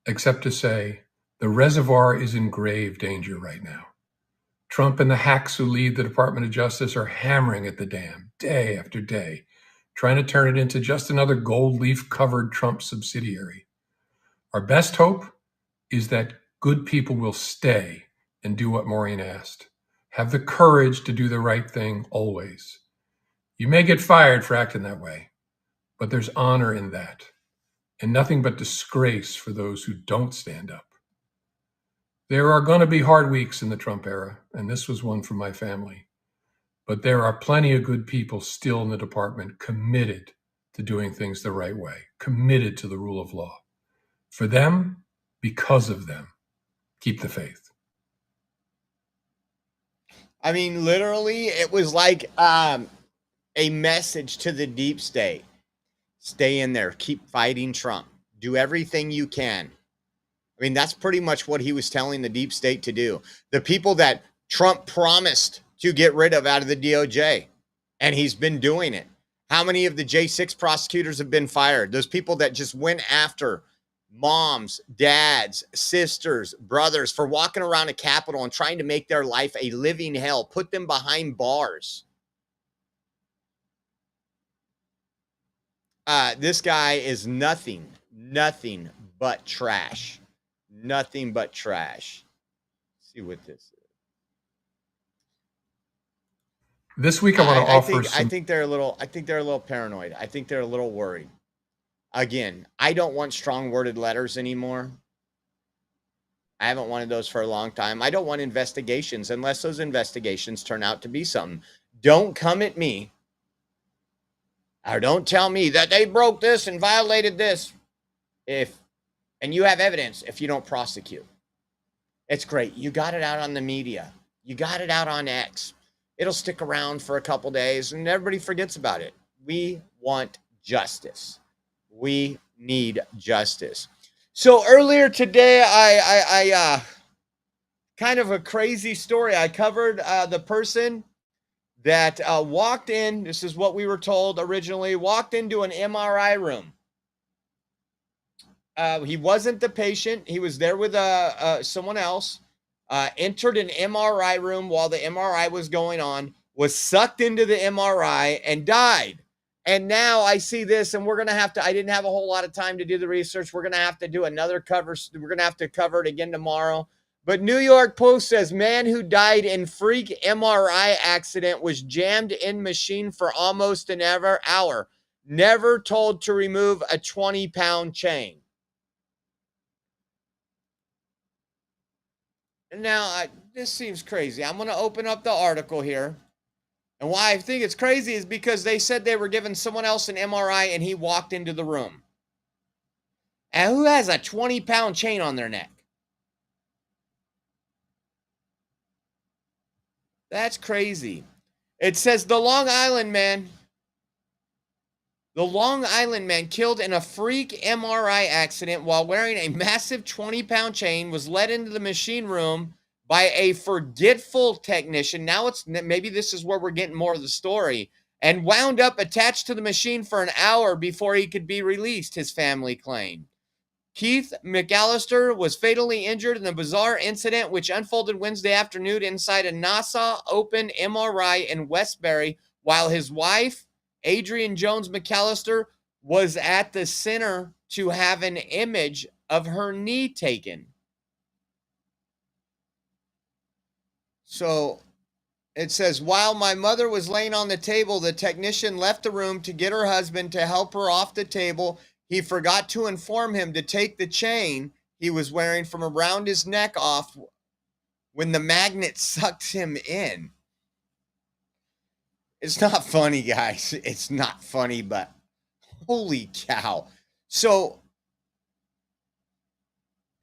except to say the reservoir is in grave danger right now. Trump and the hacks who lead the Department of Justice are hammering at the dam day after day, trying to turn it into just another gold leaf-covered Trump subsidiary. Our best hope is that good people will stay and do what Maureen asked. Have the courage to do the right thing always. You may get fired for acting that way, but there's honor in that, and nothing but disgrace for those who don't stand up. There are going to be hard weeks in the Trump era, and this was one for my family. But there are plenty of good people still in the department committed to doing things the right way, committed to the rule of law. For them, because of them, keep the faith. I mean, literally, it was like a message to the deep state. Stay in there. Keep fighting Trump. Do everything you can. I mean, that's pretty much what he was telling the deep state to do. The people that Trump promised to get rid of out of the DOJ, and he's been doing it. How many of the J6 prosecutors have been fired? Those people that just went after moms, dads, sisters, brothers for walking around a Capitol and trying to make their life a living hell, put them behind bars. This guy is nothing but trash. Nothing but trash. Let's see what this is. This week I want to offer I think they're a little paranoid. I think they're a little worried. Again, I don't want strong worded letters anymore. I haven't wanted those for a long time. I don't want investigations unless those investigations turn out to be something. Don't come at me or don't tell me that they broke this and violated this and you have evidence if you don't prosecute. It's great. You got it out on the media. You got it out on X. It'll stick around for a couple days and everybody forgets about it. We want justice. We need justice. So earlier today, I kind of a crazy story. I covered the person that walked in. This is what we were told originally. Walked into an MRI room. He wasn't the patient. He was there with someone else. Entered an MRI room while the MRI was going on. Was sucked into the MRI and died. And now I see this, and we're going to have to, I didn't have a whole lot of time to do the research. We're going to have to do another cover. We're going to have to cover it again tomorrow. But New York Post says man who died in freak MRI accident was jammed in machine for almost an hour. Never told to remove a 20-pound chain. Now, this seems crazy. I'm going to open up the article here. And why I think it's crazy is because they said they were giving someone else an MRI and he walked into the room. And who has a 20-pound chain on their neck? That's crazy. It says the Long Island man killed in a freak MRI accident while wearing a massive 20-pound chain was led into the machine room by a forgetful technician. Now maybe this is where we're getting more of the story, and wound up attached to the machine for an hour before he could be released, his family claimed. Keith McAllister was fatally injured in the bizarre incident which unfolded Wednesday afternoon inside a NASA open MRI in Westbury, while his wife, Adrienne Jones McAllister, was at the center to have an image of her knee taken. So it says, while my mother was laying on the table, the technician left the room to get her husband to help her off the table. He forgot to inform him to take the chain he was wearing from around his neck off when the magnet sucked him in. It's not funny, guys. It's not funny, but holy cow. So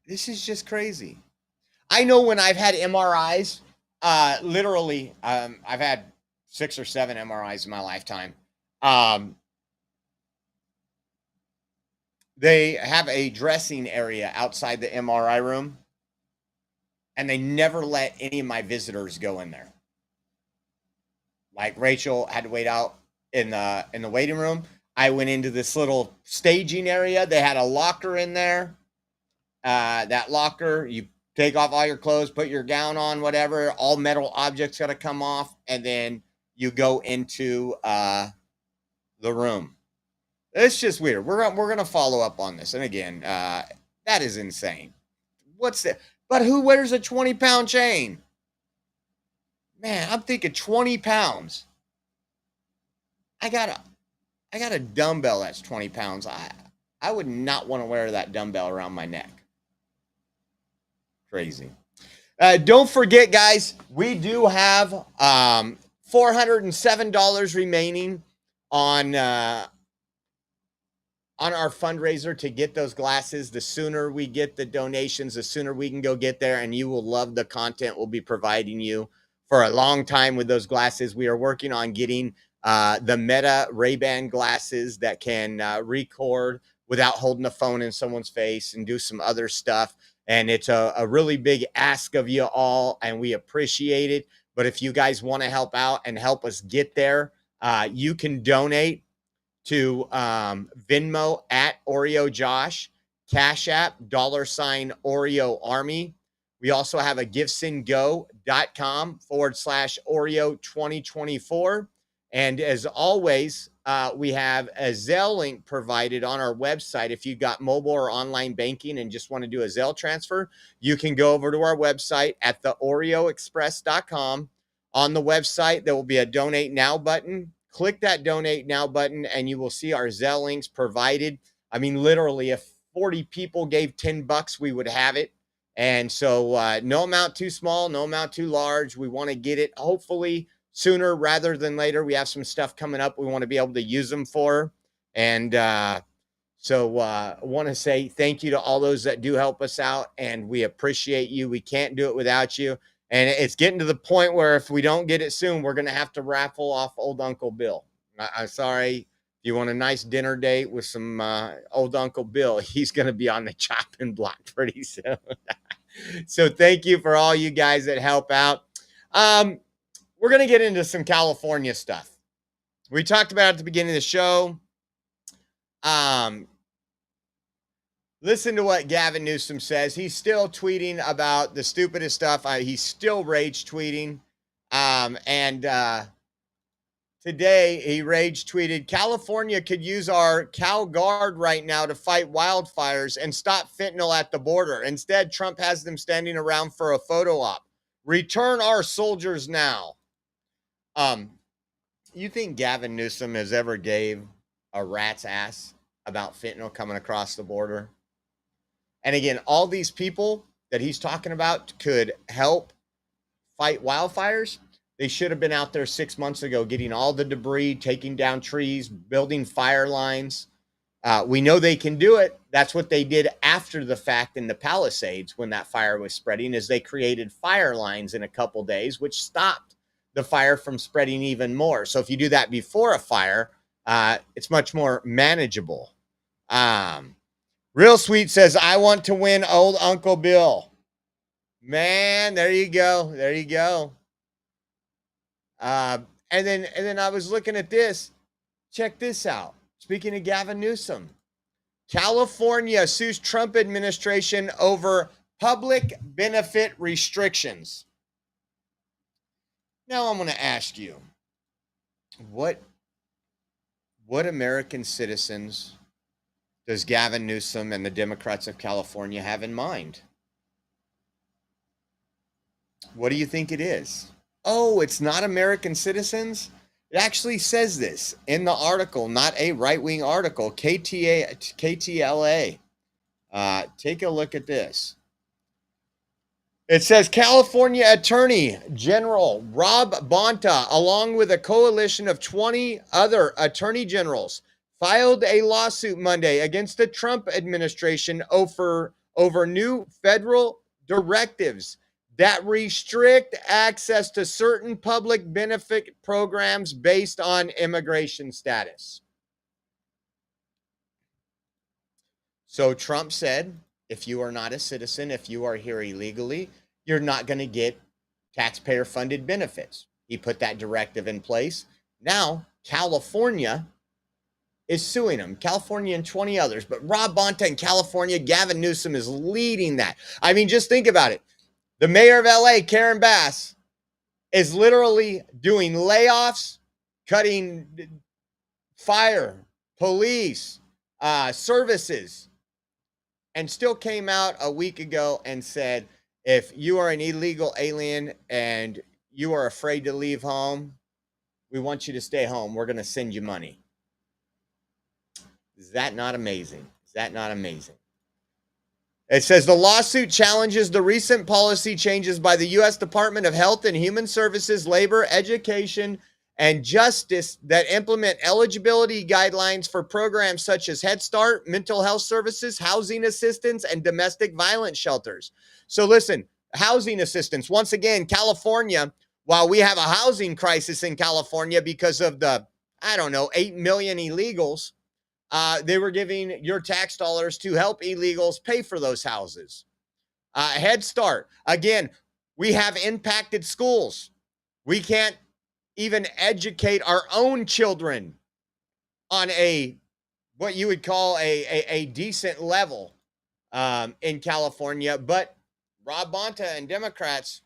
this is just crazy. I know when I've had MRIs, literally, I've had 6 or 7 MRIs in my lifetime. They have a dressing area outside the MRI room, and they never let any of my visitors go in there. Like Rachel had to wait out in the waiting room. I went into this little staging area. They had a locker in there. That locker, you take off all your clothes, put your gown on, whatever. All metal objects got to come off, and then you go into the room. It's just weird. We're gonna follow up on this, and again, that is insane. What's that? But who wears a 20-pound chain? Man, I'm thinking 20 pounds. I got a dumbbell that's 20 pounds. I would not want to wear that dumbbell around my neck. Crazy. Don't forget, guys, we do have $407 remaining on our fundraiser to get those glasses. The sooner we get the donations, the sooner we can go get there, and you will love the content we'll be providing you for a long time with those glasses. We are working on getting the Meta Ray-Ban glasses that can record without holding a phone in someone's face and do some other stuff. And it's a really big ask of you all, and we appreciate it. But if you guys want to help out and help us get there, you can donate to Venmo at Oreo Josh, Cash App, $Oreo Army. We also have a givesendgo.com/Oreo 2024. And as always, we have a Zelle link provided on our website. If you've got mobile or online banking and just want to do a Zelle transfer, you can go over to our website at theoreoexpress.com. On the website, there will be a Donate Now button. Click that Donate Now button, and you will see our Zelle links provided. I mean, literally, if 40 people gave $10, we would have it. And so no amount too small, no amount too large. We want to get it hopefully sooner rather than later. We have some stuff coming up we want to be able to use them for. And so I want to say thank you to all those that do help us out, and we appreciate you. We can't do it without you. And it's getting to the point where if we don't get it soon, we're going to have to raffle off old Uncle Bill. I'm sorry. If you want a nice dinner date with some old Uncle Bill, he's going to be on the chopping block pretty soon. So thank you for all you guys that help out. We're going to get into some California stuff. We talked about it at the beginning of the show. Listen to what Gavin Newsom says. He's still tweeting about the stupidest stuff. He's still rage tweeting. Today he rage tweeted, California could use our Cal Guard right now to fight wildfires and stop fentanyl at the border. Instead, Trump has them standing around for a photo op. Return our soldiers now. You think Gavin Newsom has ever gave a rat's ass about fentanyl coming across the border? And again, all these people that he's talking about could help fight wildfires. They should have been out there 6 months ago getting all the debris, taking down trees, building fire lines. We know they can do it. That's what they did after the fact in the Palisades when that fire was spreading, is they created fire lines in a couple days, which stopped the fire from spreading even more. So if you do that before a fire, it's much more manageable. Real Sweet says, I want to win old Uncle Bill. Man, there you go. There you go. And then I was looking at this. Check this out. Speaking of Gavin Newsom, California sues Trump administration over public benefit restrictions. Now I'm going to ask you, what American citizens does Gavin Newsom and the Democrats of California have in mind? What do you think it is? Oh, it's not American citizens? It actually says this in the article, not a right-wing article, KTLA. Take a look at this. It says California Attorney General Rob Bonta, along with a coalition of 20 other attorney generals, filed a lawsuit Monday against the Trump administration over new federal directives that restrict access to certain public benefit programs based on immigration status. So Trump said, if you are not a citizen, if you are here illegally, you're not going to get taxpayer-funded benefits. He put that directive in place. Now, California is suing him. California and 20 others. But Rob Bonta in California, Gavin Newsom is leading that. I mean, just think about it. The mayor of LA, Karen Bass, is literally doing layoffs, cutting fire, police, services, and still came out a week ago and said, if you are an illegal alien and you are afraid to leave home, we want you to stay home. We're going to send you money. Is that not amazing? Is that not amazing? It says the lawsuit challenges the recent policy changes by the U.S. Department of Health and Human Services, Labor, Education, and Justice that implement eligibility guidelines for programs such as Head Start, mental health services, housing assistance, and domestic violence shelters. So listen, housing assistance. Once again, California, while we have a housing crisis in California because of the, 8 million illegals, they were giving your tax dollars to help illegals pay for those houses. Head Start. Again, we have impacted schools. We can't even educate our own children on what you would call a decent level in California. But Rob Bonta and Democrats,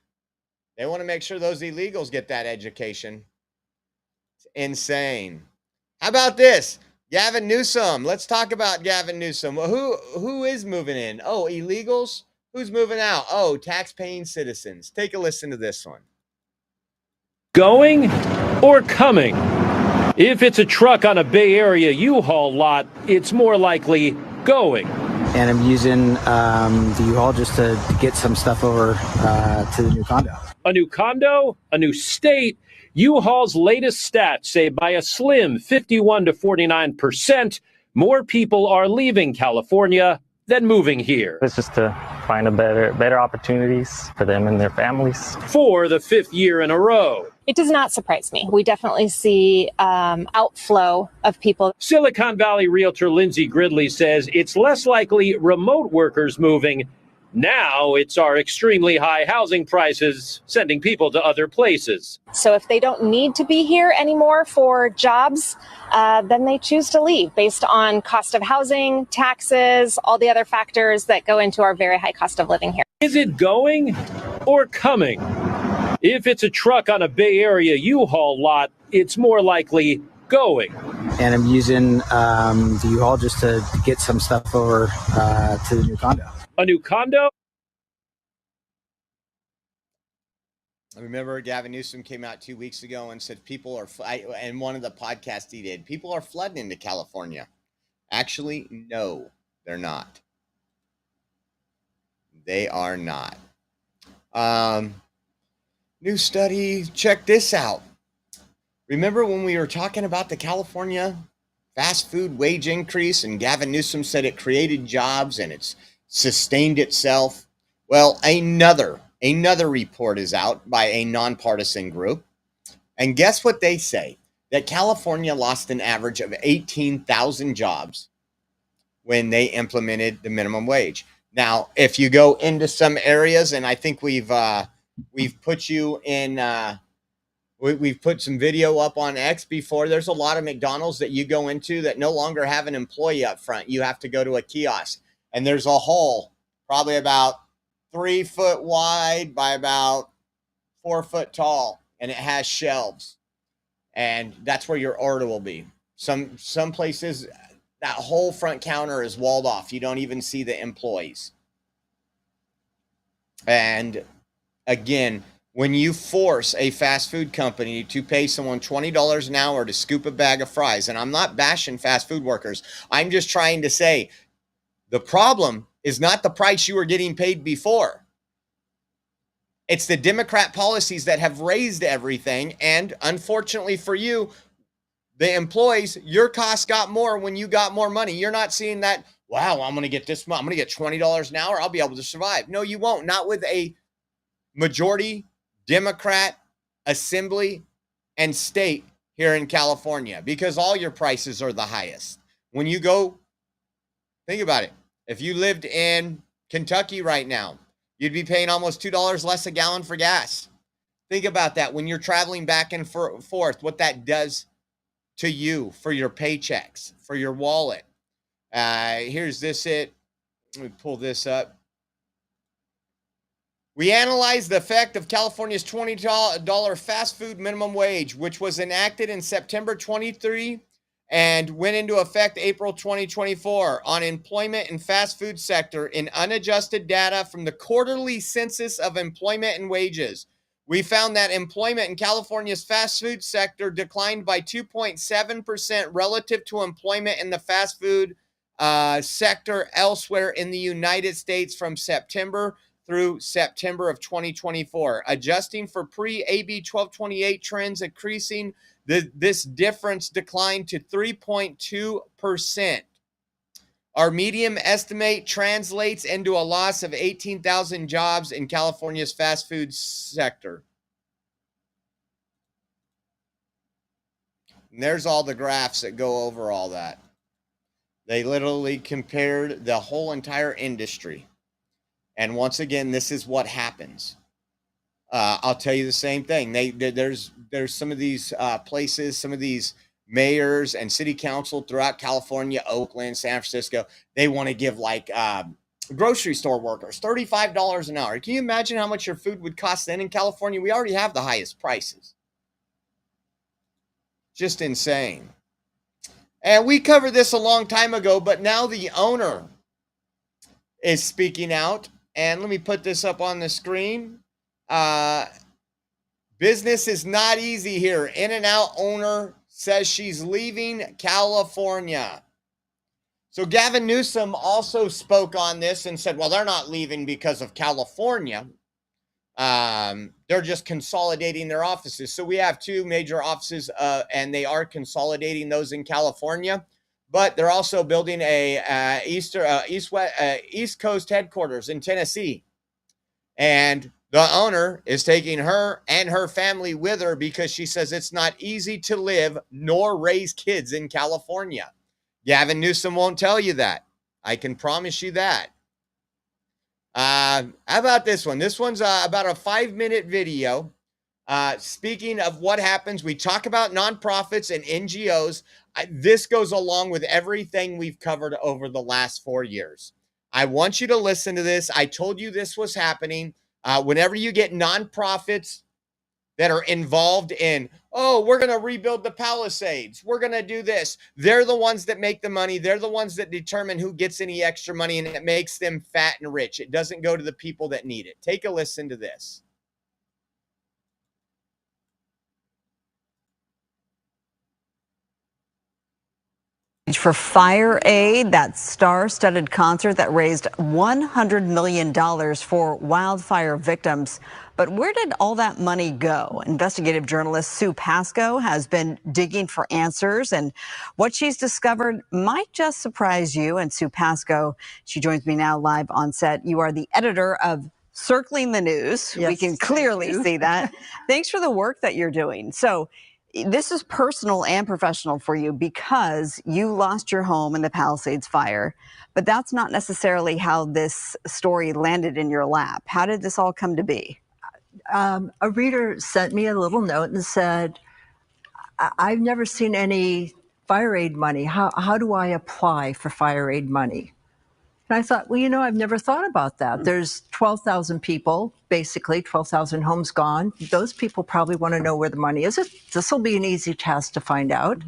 they want to make sure those illegals get that education. It's insane. How about this? Gavin Newsom. Let's talk about Gavin Newsom. Well, who is moving in? Oh, illegals? Who's moving out? Oh, tax-paying citizens. Take a listen to this one. Going or coming? If it's a truck on a Bay Area U-Haul lot, it's more likely going. And I'm using the U-Haul just to get some stuff over to the new condo. A new condo? A new state? U-Haul's latest stats say by a slim 51 to 49%, more people are leaving California than moving here. It's just to find a better opportunities for them and their families. For the 5th year in a row. It does not surprise me. We definitely see outflow of people. Silicon Valley realtor Lindsay Gridley says it's less likely remote workers moving. Now it's our extremely high housing prices sending people to other places. So if they don't need to be here anymore for jobs, then they choose to leave based on cost of housing, taxes, all the other factors that go into our very high cost of living here. Is it going or coming? If it's a truck on a Bay Area U-Haul lot, it's more likely going. And I'm using the U-Haul just to get some stuff over to the new condo. A new condo? I remember Gavin Newsom came out 2 weeks ago and said people are, and one of the podcasts he did, people are flooding into California. Actually, no, they're not. They are not. New study, check this out. Remember when we were talking about the California fast food wage increase and Gavin Newsom said it created jobs and it's sustained itself? Well, another report is out by a nonpartisan group. And guess what they say? That California lost an average of 18,000 jobs when they implemented the minimum wage. Now, if you go into some areas, and I think we've put you in, we've put some video up on X before. There's a lot of McDonald's that you go into that no longer have an employee up front. You have to go to a kiosk. And there's a hole probably about 3 foot wide by about 4 foot tall. And it has shelves. And that's where your order will be. Some places, that whole front counter is walled off. You don't even see the employees. And again, when you force a fast food company to pay someone $20 an hour to scoop a bag of fries, and I'm not bashing fast food workers, I'm just trying to say the problem is not the price you were getting paid before. It's the Democrat policies that have raised everything. And unfortunately for you, the employees, your costs got more when you got more money. You're not seeing that, wow, I'm going to get this, I'm going to get $20 an hour. I'll be able to survive. No, you won't. Not with a majority Democrat assembly and state here in California, because all your prices are the highest. When you go, think about it. If you lived in Kentucky right now, you'd be paying almost $2 less a gallon for gas. Think about that when you're traveling back and forth, what that does to you for your paychecks, for your wallet. Here's this it. Let me pull this up. We analyzed the effect of California's $20 fast food minimum wage, which was enacted in September 23 and went into effect April 2024 on employment and fast food sector in unadjusted data from the quarterly census of employment and wages. We found that employment in California's fast food sector declined by 2.7% relative to employment in the fast food sector elsewhere in the United States from September through September of 2024. Adjusting for pre-AB 1228 trends increasing, this difference declined to 3.2%. Our medium estimate translates into a loss of 18,000 jobs in California's fast food sector. And there's all the graphs that go over all that. They literally compared the whole entire industry. And once again, this is what happens. I'll tell you the same thing. There's some of these places, some of these mayors and city council throughout California, Oakland, San Francisco, they want to give like grocery store workers $35 an hour. Can you imagine how much your food would cost then in California? We already have the highest prices. Just insane. And we covered this a long time ago, but now the owner is speaking out. And let me put this up on the screen. Business is not easy here. In-N-Out owner says she's leaving California. So Gavin Newsom also spoke on this and said, well, they're not leaving because of California. They're just consolidating their offices. So we have two major offices, and they are consolidating those in California. but they're also building a East Coast headquarters in Tennessee. And the owner is taking her and her family with her because she says it's not easy to live nor raise kids in California. Gavin Newsom won't tell you that. I can promise you that. How about this one? This one's about a 5-minute video. Speaking of what happens, we talk about nonprofits and NGOs. This goes along with everything we've covered over the last 4 years. I want you to listen to this. I told you this was happening. Whenever you get nonprofits that are involved in, oh, we're going to rebuild the Palisades, we're going to do this, they're the ones that make the money. They're the ones that determine who gets any extra money, and it makes them fat and rich. It doesn't go to the people that need it. Take a listen to this. For Fire Aid, that star-studded concert that raised $100 million for wildfire victims. But where did all that money go? Investigative journalist Sue Pascoe has been digging for answers, and what she's discovered might just surprise you. And Sue Pascoe, she joins me now live on set. You are the editor of Circling the News. Yes, we can clearly see that. Thanks for the work that you're doing. So this is personal and professional for you because you lost your home in the Palisades fire, but that's not necessarily how this story landed in your lap. How did this all come to be? A reader sent me a little note and said, I've never seen any fire aid money. How do I apply for fire aid money? And I thought, well, I've never thought about that. There's 12,000 people, basically 12,000 homes gone. Those people probably want to know where the money is. This will be an easy task to find out.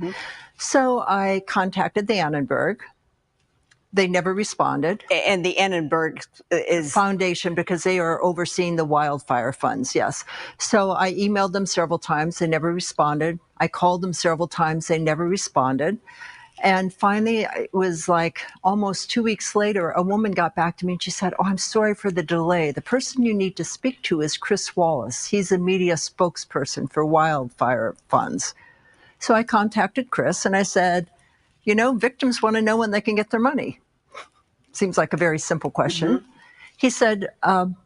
So I contacted the Annenberg. They never responded. And the Annenberg is Foundation, because they are overseeing the wildfire funds, yes. So I emailed them several times. They never responded. I called them several times. They never responded. And finally, it was like almost 2 weeks later, a woman got back to me and she said, oh, I'm sorry for the delay. The person you need to speak to is Chris Wallace. He's a media spokesperson for wildfire funds. So I contacted Chris and I said, victims want to know when they can get their money. Seems like a very simple question. He said,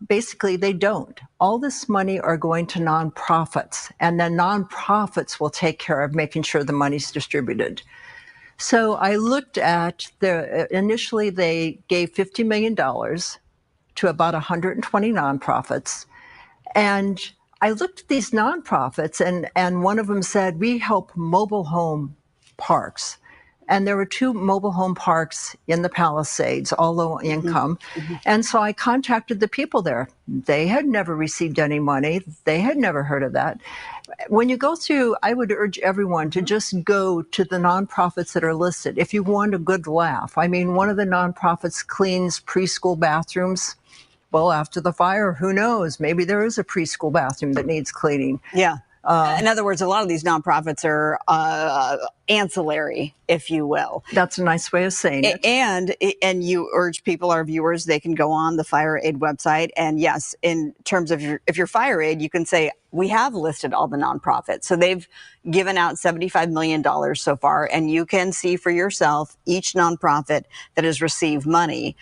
basically, they don't. All this money are going to nonprofits, and then nonprofits will take care of making sure the money's distributed. So I looked at initially they gave $50 million to about 120 nonprofits. And I looked at these nonprofits and one of them said, we help mobile home parks. And there were 2 mobile home parks in the Palisades, all low income. And so I contacted the people there. They had never received any money. They had never heard of that. When you go through, I would urge everyone to just go to the nonprofits that are listed. If you want a good laugh, I mean, one of the nonprofits cleans preschool bathrooms. Well, after the fire, who knows? Maybe there is a preschool bathroom that needs cleaning. Yeah. In other words, a lot of these nonprofits are ancillary, if you will. That's a nice way of saying it. And you urge people, our viewers, they can go on the Fire Aid website. And yes, in terms of if you're Fire Aid, you can say, we have listed all the nonprofits. So they've given out $75 million so far. And you can see for yourself each nonprofit that has received money.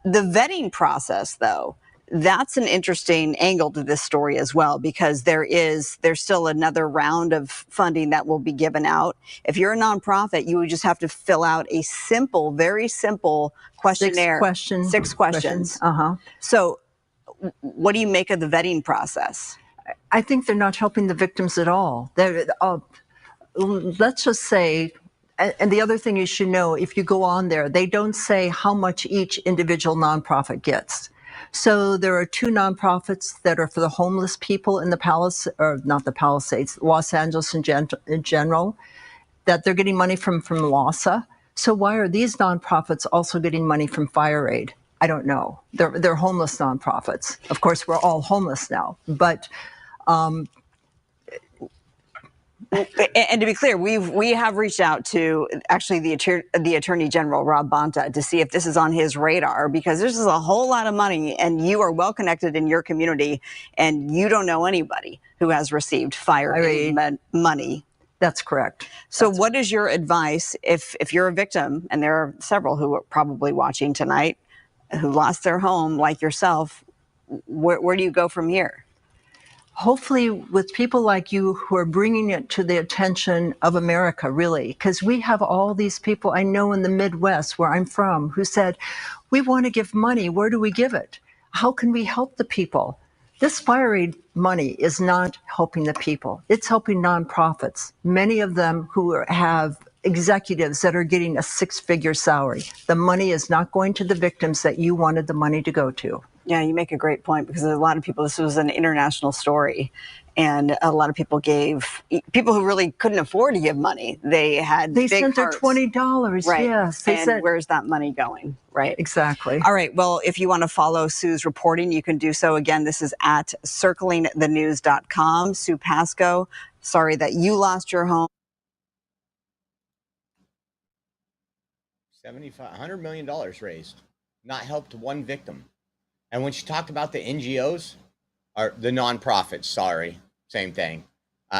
The vetting process, though, that's an interesting angle to this story as well, because there's still another round of funding that will be given out. If you're a nonprofit, you would just have to fill out a simple, very simple questionnaire. 6 questions. So what do you make of the vetting process? I think they're not helping the victims at all. Let's just say, and the other thing you should know, if you go on there, they don't say how much each individual nonprofit gets. So there are 2 nonprofits that are for the homeless people in the Palisades, Los Angeles in general, that they're getting money from LASA. So why are these nonprofits also getting money from Fire Aid? I don't know. They're homeless nonprofits. Of course, we're all homeless now, but. And to be clear, we have reached out to actually the Attorney General, Rob Bonta, to see if this is on his radar, because this is a whole lot of money and you are well connected in your community and you don't know anybody who has received fire aid money. That's correct. So what is your advice if you're a victim, and there are several who are probably watching tonight who lost their home like yourself, where do you go from here? Hopefully with people like you who are bringing it to the attention of America, really, because we have all these people I know in the Midwest where I'm from who said, we want to give money. Where do we give it? How can we help the people? This fire aid money is not helping the people. It's helping nonprofits, many of them who have executives that are getting a six-figure salary. The money is not going to the victims that you wanted the money to go to. Yeah, you make a great point, because a lot of people, this was an international story, and a lot of people gave, people who really couldn't afford to give money, they big sent their hearts. $20, right. yes. And said, where's that money going, right? Exactly. All right, well, if you want to follow Sue's reporting, you can do so. Again, this is at circlingthenews.com. Sue Pasco, sorry that you lost your home. $100 million raised, not helped one victim. And when she talked about the NGOs, or the nonprofits, sorry, same thing.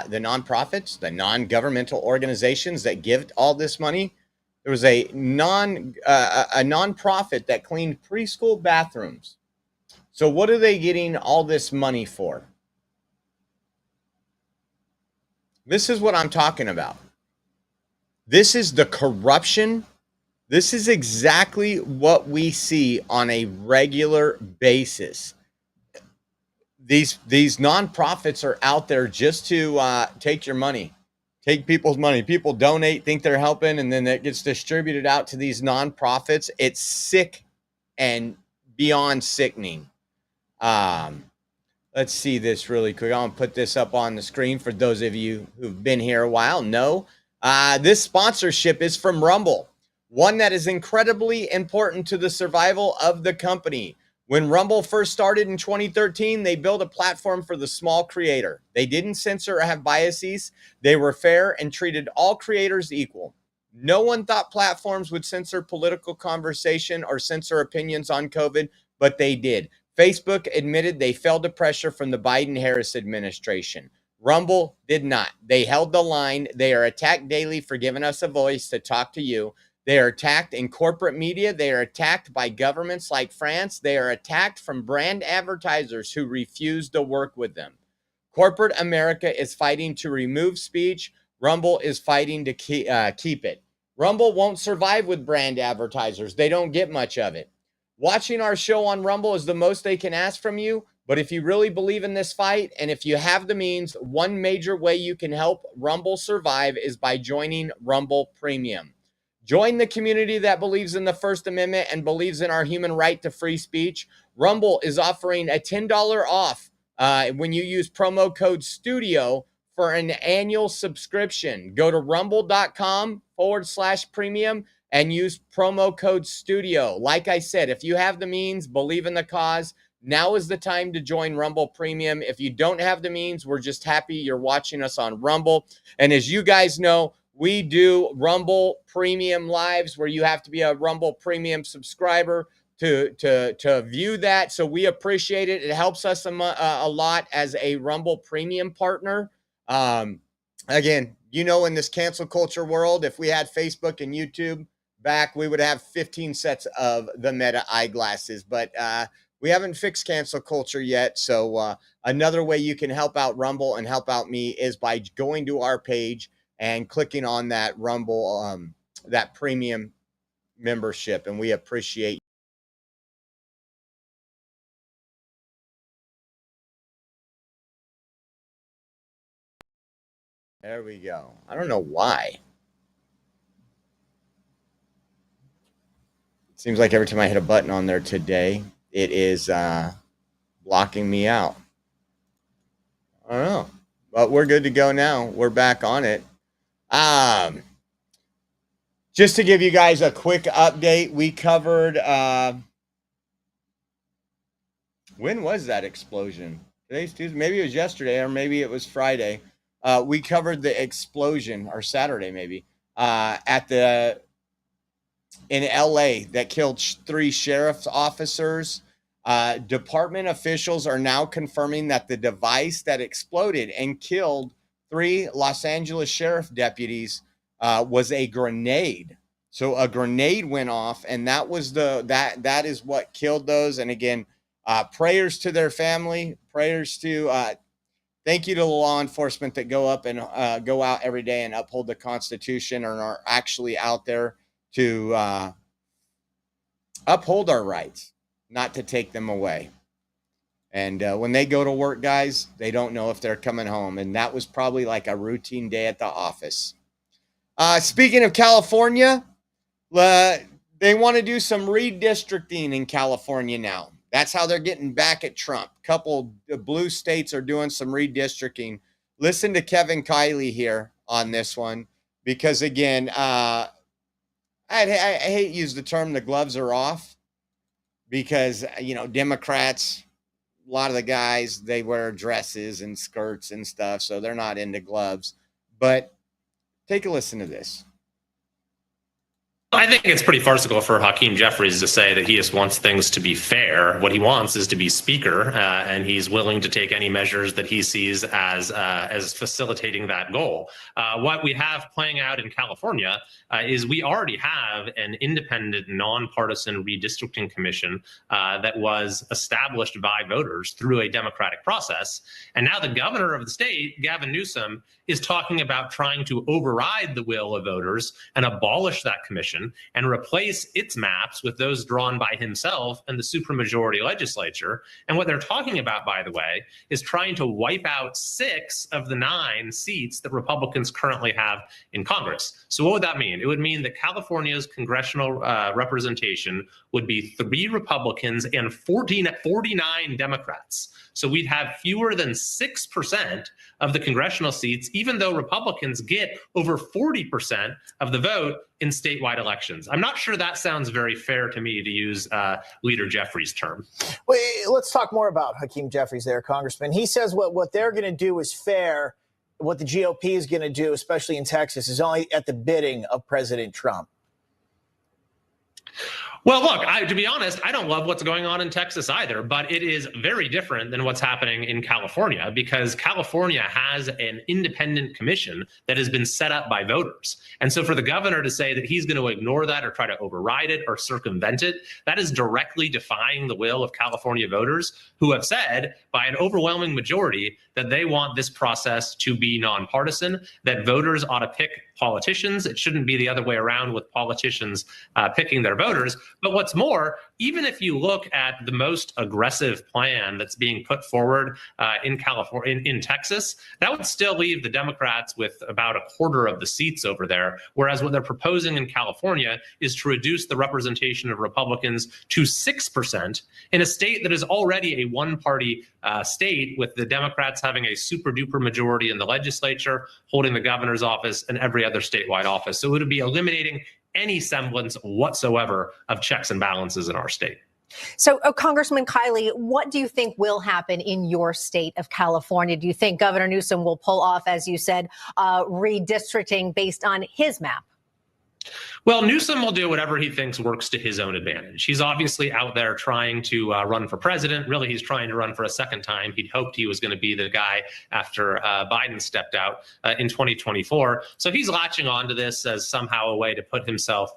The nonprofits, the non-governmental organizations that give all this money, there was a nonprofit that cleaned preschool bathrooms. So what are they getting all this money for? This is what I'm talking about. This is the corruption. This is exactly what we see on a regular basis. These nonprofits are out there just to take your money, take people's money. People donate, think they're helping, and then it gets distributed out to these nonprofits. It's sick and beyond sickening. Let's see this really quick. I'm going to put this up on the screen for those of you who've been here a while. No, this sponsorship is from Rumble, one that is incredibly important to the survival of the company. When Rumble first started in 2013, they built a platform for the small creator. They didn't censor or have biases. They were fair and treated all creators equal. No one thought platforms would censor political conversation or censor opinions on COVID, but they did. Facebook admitted they fell to pressure from the Biden-Harris administration. Rumble did not. They held the line. They are attacked daily for giving us a voice to talk to you. They are attacked in corporate media. They are attacked by governments like France. They are attacked from brand advertisers who refuse to work with them. Corporate America is fighting to remove speech. Rumble is fighting to keep it. Rumble won't survive with brand advertisers. They don't get much of it. Watching our show on Rumble is the most they can ask from you. But if you really believe in this fight, and if you have the means, one major way you can help Rumble survive is by joining Rumble Premium. Join the community that believes in the First Amendment and believes in our human right to free speech. Rumble is offering a $10 off when you use promo code STUDIO for an annual subscription. Go to rumble.com/premium and use promo code STUDIO. Like I said, if you have the means, believe in the cause, now is the time to join Rumble Premium. If you don't have the means, we're just happy you're watching us on Rumble. And as you guys know, we do Rumble Premium Lives where you have to be a Rumble Premium subscriber to view that. So we appreciate it. It helps us a lot as a Rumble Premium partner. Again, you know, in this cancel culture world, if we had Facebook and YouTube back, we would have 15 sets of the Meta eyeglasses. But we haven't fixed cancel culture yet. So another way you can help out Rumble and help out me is by going to our page and clicking on that Rumble, that premium membership. And we appreciate you. There we go. I don't know why. It seems like every time I hit a button on there today, it is blocking me out. I don't know. But we're good to go now. We're back on it. Just to give you guys a quick update, we covered, when was that explosion? Today's Tuesday, maybe it was yesterday, or maybe it was Friday. We covered the explosion, or Saturday maybe, in LA that killed 3 sheriff's officers. Department officials are now confirming that the device that exploded and killed 3 Los Angeles sheriff deputies was a grenade. So a grenade went off, and that was that is what killed those. And again, prayers to their family, prayers to thank you to the law enforcement that go up and go out every day and uphold the Constitution and are actually out there to uphold our rights, not to take them away. And when they go to work, guys, they don't know if they're coming home. And that was probably like a routine day at the office. Speaking of California, they want to do some redistricting in California now. That's how they're getting back at Trump. A couple of blue states are doing some redistricting. Listen to Kevin Kiley here on this one, because again, I hate to use the term the gloves are off, because, you know, Democrats, a lot of the guys, they wear dresses and skirts and stuff, so they're not into gloves. But take a listen to this. I think it's pretty farcical for Hakeem Jeffries to say that he just wants things to be fair. What he wants is to be speaker, and he's willing to take any measures that he sees as facilitating that goal. What we have playing out in California is we already have an independent, nonpartisan redistricting commission that was established by voters through a democratic process. And now the governor of the state, Gavin Newsom, is talking about trying to override the will of voters and abolish that commission and replace its maps with those drawn by himself and the supermajority legislature. And what they're talking about, by the way, is trying to wipe out 6 of the 9 seats that Republicans currently have in Congress. So what would that mean? It would mean that California's congressional representation would be 3 Republicans and 49 Democrats. So we'd have fewer than 6% of the congressional seats, even though Republicans get over 40% of the vote in statewide elections. I'm not sure that sounds very fair to me, to use Leader Jeffries' term. Well, let's talk more about Hakeem Jeffries there, Congressman. He says what they're going to do is fair. What the GOP is going to do, especially in Texas, is only at the bidding of President Trump. Well, look, to be honest, I don't love what's going on in Texas either, but it is very different than what's happening in California, because California has an independent commission that has been set up by voters. And so for the governor to say that he's going to ignore that or try to override it or circumvent it, that is directly defying the will of California voters, who have said by an overwhelming majority that they want this process to be nonpartisan, that voters ought to pick politicians. It shouldn't be the other way around, with politicians picking their voters. But what's more, even if you look at the most aggressive plan that's being put forward in California, in Texas, that would still leave the Democrats with about a quarter of the seats over there. Whereas what they're proposing in California is to reduce the representation of Republicans to 6% in a state that is already a one-party state, with the Democrats having a super duper majority in the legislature, holding the governor's office and every other statewide office. So it would be eliminating any semblance whatsoever of checks and balances in our state. So, Congressman Kiley, what do you think will happen in your state of California? Do you think Governor Newsom will pull off, as you said, redistricting based on his map? Well, Newsom will do whatever he thinks works to his own advantage. He's obviously out there trying to run for president. Really, he's trying to run for a second time. He'd hoped he was going to be the guy after Biden stepped out in 2024. So he's latching onto this as somehow a way to put himself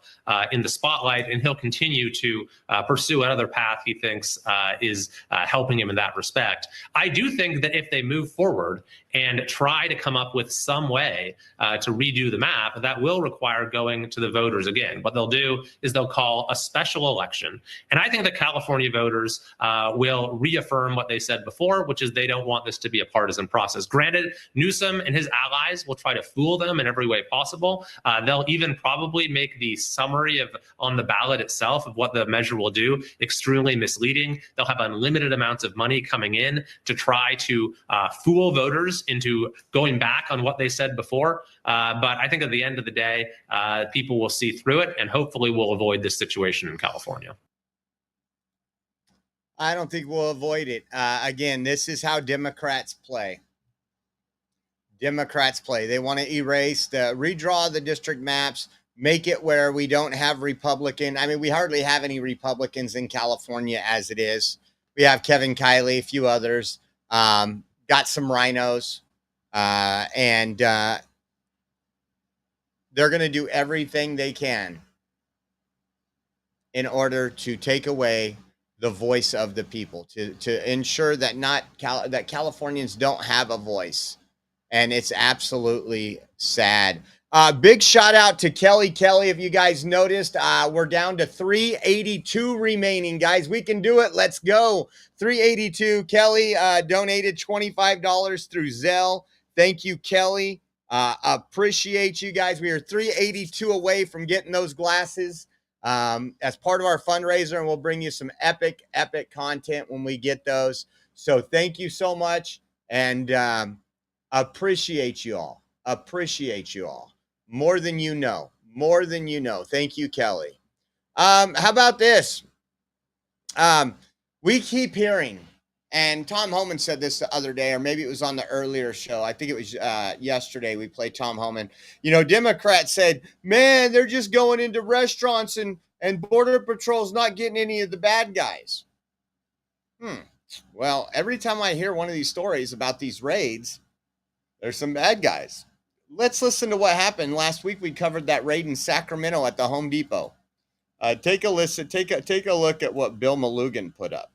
in the spotlight, and he'll continue to pursue another path he thinks is helping him in that respect. I do think that if they move forward and try to come up with some way to redo the map, that will require going to the voters again. What they'll do is they'll call a special election. And I think that California voters will reaffirm what they said before, which is they don't want this to be a partisan process. Granted, Newsom and his allies will try to fool them in every way possible. They'll even probably make the summary on the ballot itself of what the measure will do extremely misleading. They'll have unlimited amounts of money coming in to try to fool voters into going back on what they said before. But I think at the end of the day, people will see through it, and hopefully we'll avoid this situation in California. I don't think we'll avoid it. Again, this is how Democrats play. Democrats play. They want to redraw the district maps, make it where we don't have Republican. I mean, we hardly have any Republicans in California as it is. We have Kevin Kiley, a few others, got some rhinos. and they're going to do everything they can in order to take away the voice of the people, to ensure that that Californians don't have a voice. And it's absolutely sad. Big shout out to Kelly. If you guys noticed, we're down to 382 remaining, guys. We can do it. Let's go. 382. Kelly donated $25 through Zelle. Thank you, Kelly. Appreciate you guys. We are 382 away from getting those glasses as part of our fundraiser, and we'll bring you some epic content when we get those. So thank you so much, and appreciate you all. More than you know. Thank you, Kelly. How about this? We keep hearing, and Tom Homan said this the other day, or maybe it was on the earlier show. I think it was yesterday we played Tom Homan. You know, Democrats said, man, they're just going into restaurants and Border Patrol's not getting any of the bad guys. Well, every time I hear one of these stories about these raids, there's some bad guys. Let's listen to what happened. Last week we covered that raid in Sacramento at the Home Depot. Take a listen. Take a look at what Bill Malugan put up.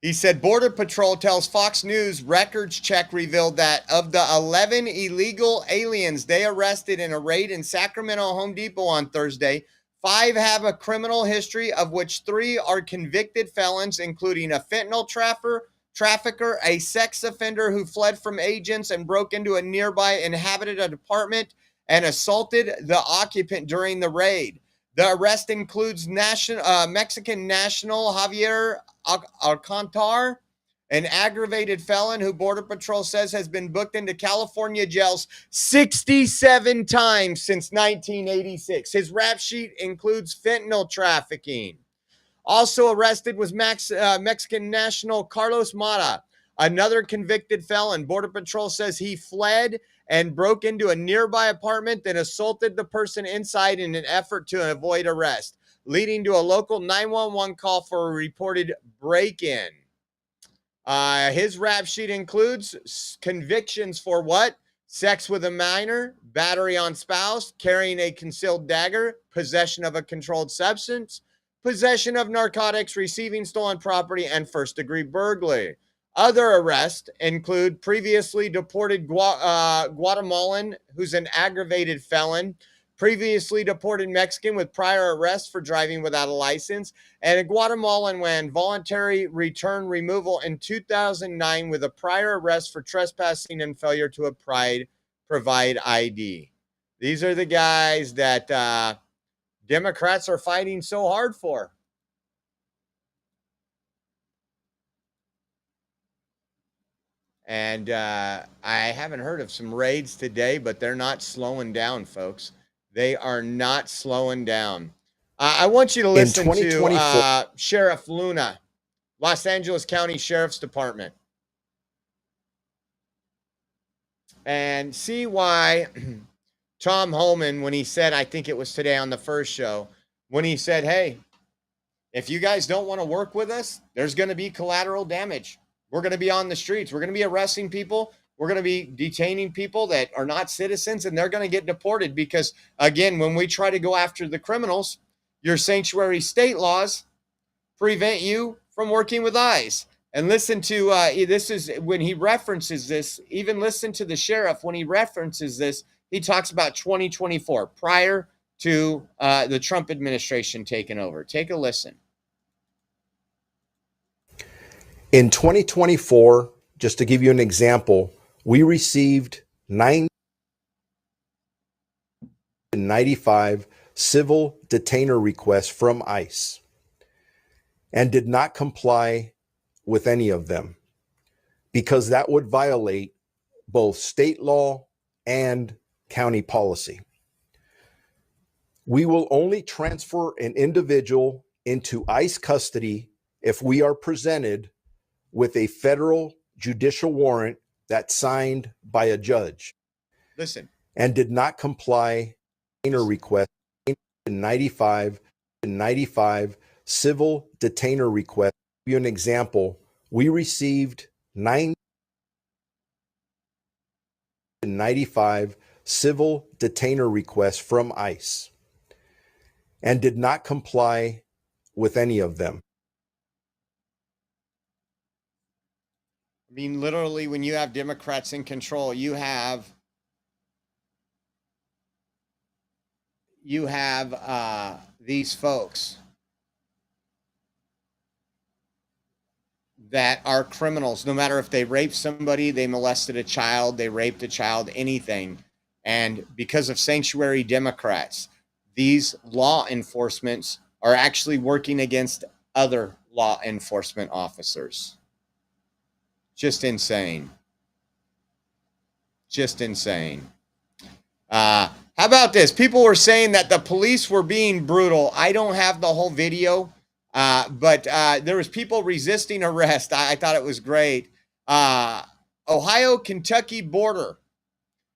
He said, Border Patrol tells Fox News records check revealed that of the 11 illegal aliens they arrested in a raid in Sacramento Home Depot on Thursday, 5 have a criminal history, of which 3 are convicted felons, including a fentanyl trafficker, a sex offender who fled from agents and broke into a nearby inhabited apartment and assaulted the occupant during the raid. The arrest includes Mexican national Javier Alcantar, an aggravated felon who Border Patrol says has been booked into California jails 67 times since 1986. His rap sheet includes fentanyl trafficking. Also arrested was Mexican national Carlos Mata, another convicted felon. Border Patrol says he fled and broke into a nearby apartment, then assaulted the person inside in an effort to avoid arrest, leading to a local 911 call for a reported break-in. His rap sheet includes convictions for what? Sex with a minor, battery on spouse, carrying a concealed dagger, possession of a controlled substance, possession of narcotics, receiving stolen property, and first-degree burglary. Other arrests include previously deported Guatemalan, who's an aggravated felon, previously deported Mexican with prior arrests for driving without a license, and a Guatemalan when voluntary return removal in 2009 with a prior arrest for trespassing and failure to provide ID. These are the guys that Democrats are fighting so hard for. And I haven't heard of some raids today, but they're not slowing down, folks. They are not slowing down. I want you to listen to Sheriff Luna, Los Angeles County Sheriff's Department, and see why Tom Homan, when he said, I think it was today on the first show, when he said, hey, if you guys don't want to work with us, there's going to be collateral damage. We're going to be on the streets. We're going to be arresting people. We're going to be detaining people that are not citizens, and they're going to get deported because, again, when we try to go after the criminals, your sanctuary state laws prevent you from working with ICE. And listen to, this is when he references this, even listen to the sheriff. When he references this, he talks about 2024, prior to the Trump administration taking over. Take a listen. In 2024, just to give you an example, we received 995 civil detainer requests from ICE and did not comply with any of them because that would violate both state law and county policy. We will only transfer an individual into ICE custody if we are presented with a federal judicial warrant that's signed by a judge. Listen. And did not comply detainer request 95 civil detainer requests. To give you an example, we received 9 95 civil detainer requests from ICE and did not comply with any of them. I mean, literally, when you have Democrats in control, you have these folks that are criminals, no matter if they raped somebody, they molested a child, they raped a child, anything. And because of sanctuary Democrats, these law enforcements are actually working against other law enforcement officers. Just insane. Just insane. How about this? People were saying that the police were being brutal. I don't have the whole video, but there was people resisting arrest. I thought it was great. Ohio-Kentucky border.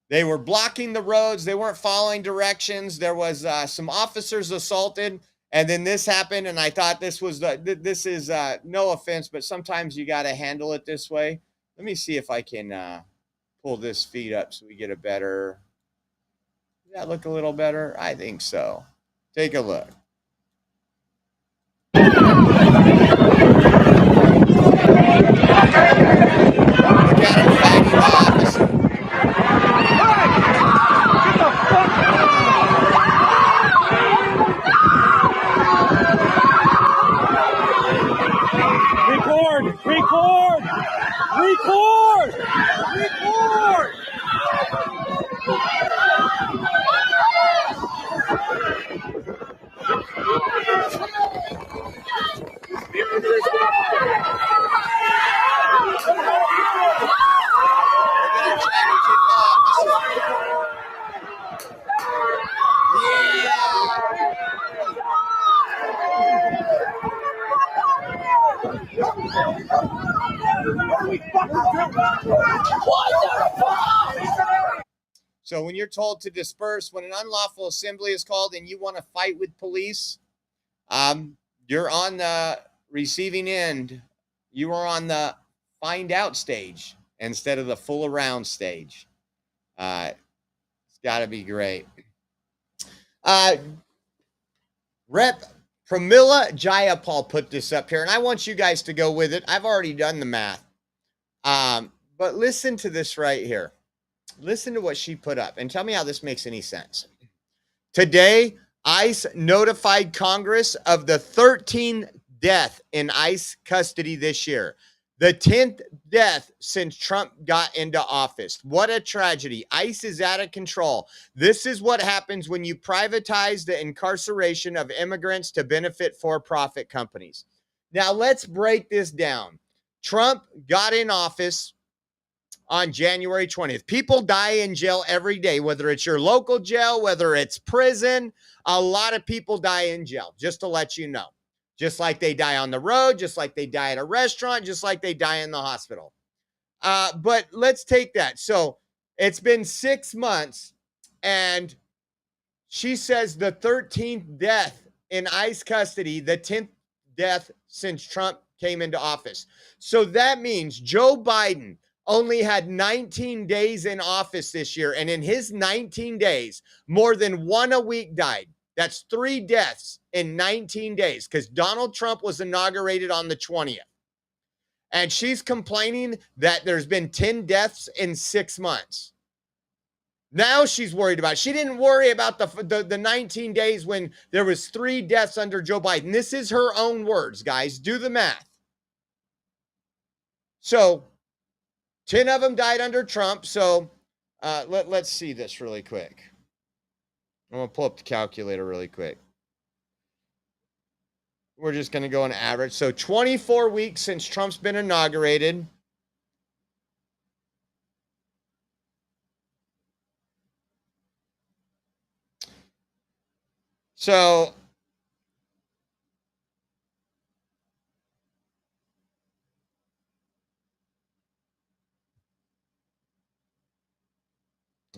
They were blocking the roads. They weren't following directions. There was some officers assaulted, and then this happened, and I thought this was this is no offense, but sometimes you got to handle it this way. Let me see if I can pull this feed up so we get a better... Does that look a little better? I think so. Take a look. Look at him fighting the officer. Record! So when you're told to disperse, when an unlawful assembly is called and you want to fight with police, you're on the receiving end. You are on the find out stage instead of the fool around stage. It's got to be great. Rep. Pramila Jayapal put this up here, and I want you guys to go with it. I've already done the math. But listen to this right here. Listen to what she put up and tell me how this makes any sense. Today, ICE notified Congress of the 13th death in ICE custody this year. The 10th death since Trump got into office. What a tragedy. ICE is out of control. This is what happens when you privatize the incarceration of immigrants to benefit for-profit companies. Now, let's break this down. Trump got in office on January 20th. People die in jail every day, whether it's your local jail, whether it's prison. A lot of people die in jail, just to let you know. Just like they die on the road, just like they die at a restaurant, just like they die in the hospital. But let's take that. So it's been 6 months, and she says the 13th death in ICE custody, the 10th death since Trump came into office. So that means Joe Biden only had 19 days in office this year. And in his 19 days, more than one a week died. That's 3 deaths in 19 days because Donald Trump was inaugurated on the 20th. And she's complaining that there's been 10 deaths in 6 months. Now she's worried about it. She didn't worry about the 19 days when there was 3 deaths under Joe Biden. This is her own words, guys. Do the math. So 10 of them died under Trump. So let's see this really quick. I'm going to pull up the calculator really quick. We're just going to go on average. So 24 weeks since Trump's been inaugurated. So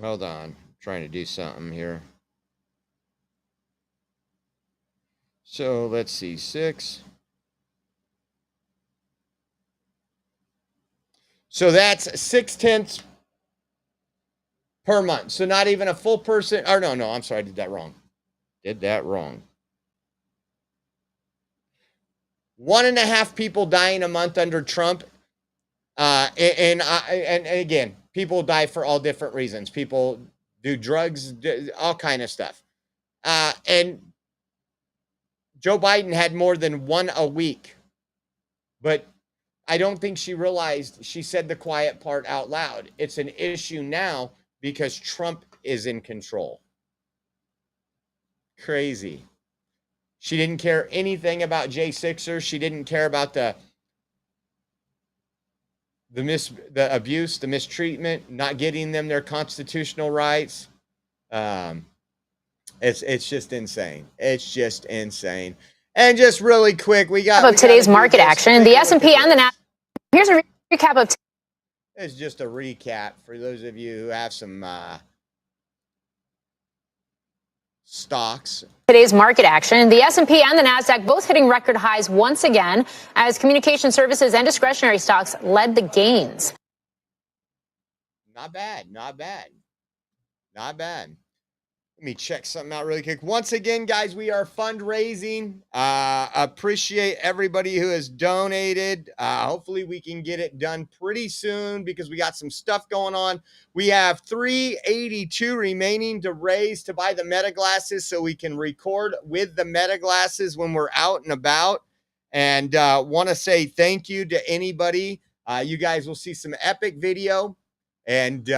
hold on. I'm trying to do something here. So let's see, 6. So that's 6/10 per month. So not even a full person. Or no, I'm sorry. I did that wrong. 1.5 people dying a month under Trump. And again, people die for all different reasons. People do drugs, all kind of stuff. And Joe Biden had more than one a week. But I don't think she realized she said the quiet part out loud. It's an issue now because Trump is in control. Crazy. She didn't care anything about J6ers. She didn't care about the abuse, the mistreatment, not getting them their constitutional rights. It's just insane. It's just insane. And just really quick, we got today's market action. The S&P and the Nasdaq. Here's a recap of. It's just a recap for those of you who have some stocks. Today's market action. The S&P and the Nasdaq both hitting record highs once again as communication services and discretionary stocks led the gains. Not bad. Let me check something out really quick. Once again, guys, we are fundraising. Appreciate everybody who has donated. Hopefully we can get it done pretty soon because we got some stuff going on. We have $382 remaining to raise to buy the Meta glasses so we can record with the Meta glasses when we're out and about. And want to say thank you to anybody. You guys will see some epic video. And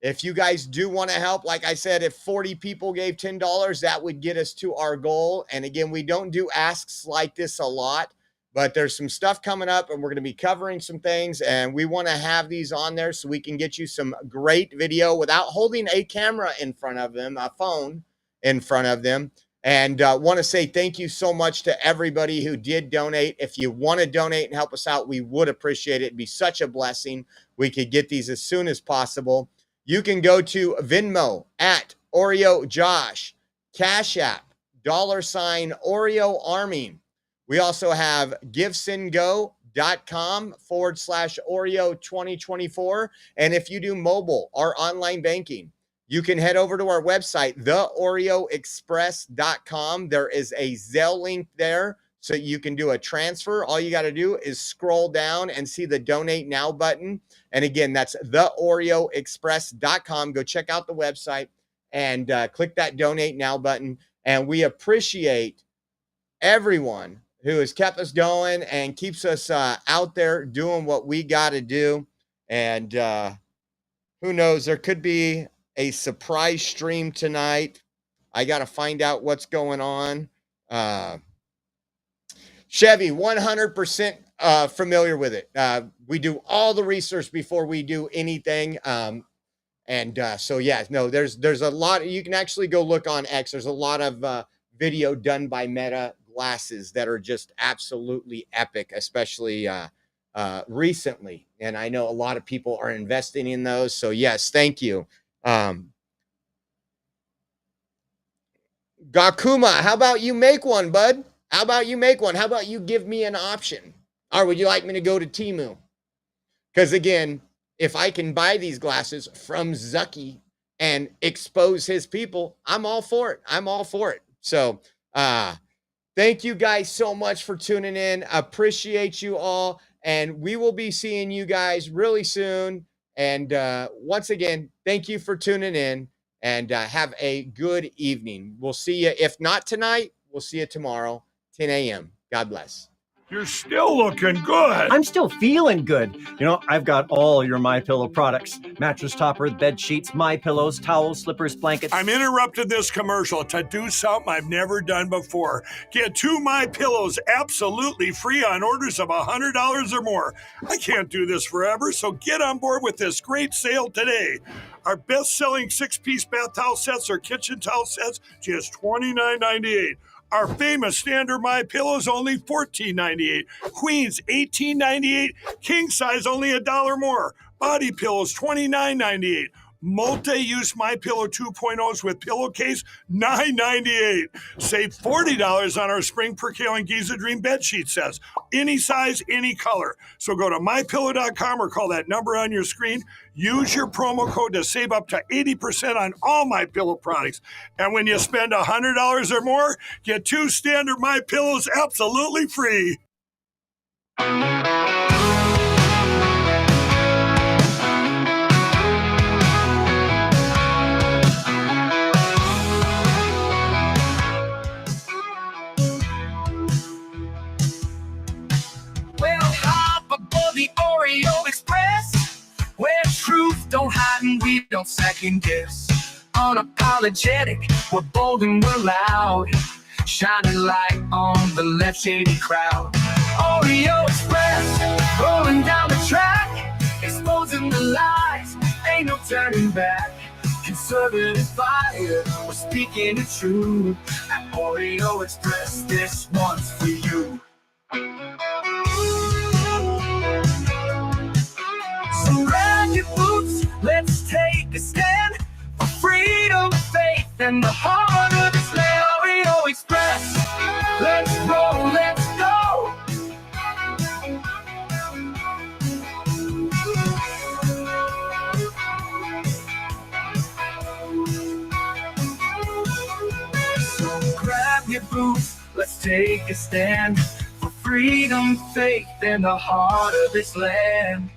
if you guys do want to help, like I said, if 40 people gave $10, that would get us to our goal. And again, we don't do asks like this a lot, but there's some stuff coming up and we're going to be covering some things. And we want to have these on there so we can get you some great video without holding a camera in front of them, a phone in front of them. And want to say thank you so much to everybody who did donate. If you want to donate and help us out, we would appreciate it. It'd be such a blessing. We could get these as soon as possible. You can go to Venmo at Oreo Josh, Cash App, $ Oreo Army. We also have givesendgo.com/Oreo 2024. And if you do mobile or online banking, you can head over to our website, theoreoexpress.com. There is a Zelle link there so you can do a transfer. All you got to do is scroll down and see the Donate Now button. And again, that's theoreoexpress.com. Go check out the website and click that Donate Now button. And we appreciate everyone who has kept us going and keeps us out there doing what we got to do. And who knows, there could be a surprise stream tonight. I got to find out what's going on. Chevy, 100% familiar with it. We do all the research before we do anything. So yeah, no, there's a lot. You can actually go look on X. There's a lot of video done by Meta glasses that are just absolutely epic, especially recently. And I know a lot of people are investing in those. So yes, thank you. Gakuma, how about you make one, bud? How about you make one? How about you give me an option? Or would you like me to go to Temu? Because again, if I can buy these glasses from Zucky and expose his people, I'm all for it. I'm all for it. So thank you guys so much for tuning in. Appreciate you all. And we will be seeing you guys really soon. And once again, thank you for tuning in. And have a good evening. We'll see you. If not tonight, we'll see you tomorrow, 10 a.m. God bless. You're still looking good. I'm still feeling good. You know, I've got all your MyPillow products. Mattress topper, bed sheets, MyPillows, towels, slippers, blankets. I'm interrupting this commercial to do something I've never done before. Get 2 MyPillows absolutely free on orders of $100 or more. I can't do this forever, so get on board with this great sale today. Our best-selling 6-piece bath towel sets or kitchen towel sets, just $29.98. Our famous standard MyPillows only $14.98. Queens $18.98. King size only $1 more. Body pillows $29.98. Multi-use MyPillow 2.0s with pillowcase, $9.98. Save $40 on our Spring Percale and Giza Dream bed sheet sets. Any size, any color. So go to MyPillow.com or call that number on your screen. Use your promo code to save up to 80% on all MyPillow products. And when you spend $100 or more, get 2 standard MyPillows absolutely free. Well, hop aboard the Oreo Express, where truth don't hide and we don't second guess. Unapologetic, we're bold and we're loud, shining light on the left shady crowd. Oreo Express, rolling down the track, exposing the lies, ain't no turning back. Conservative fire, we're speaking the truth. At Oreo Express, this one's for you. So grab your boots, let's take a stand for freedom, faith, and the heart of this land. Oreo Express, let's roll, let's go. So grab your boots, let's take a stand for freedom, faith, and the heart of this land.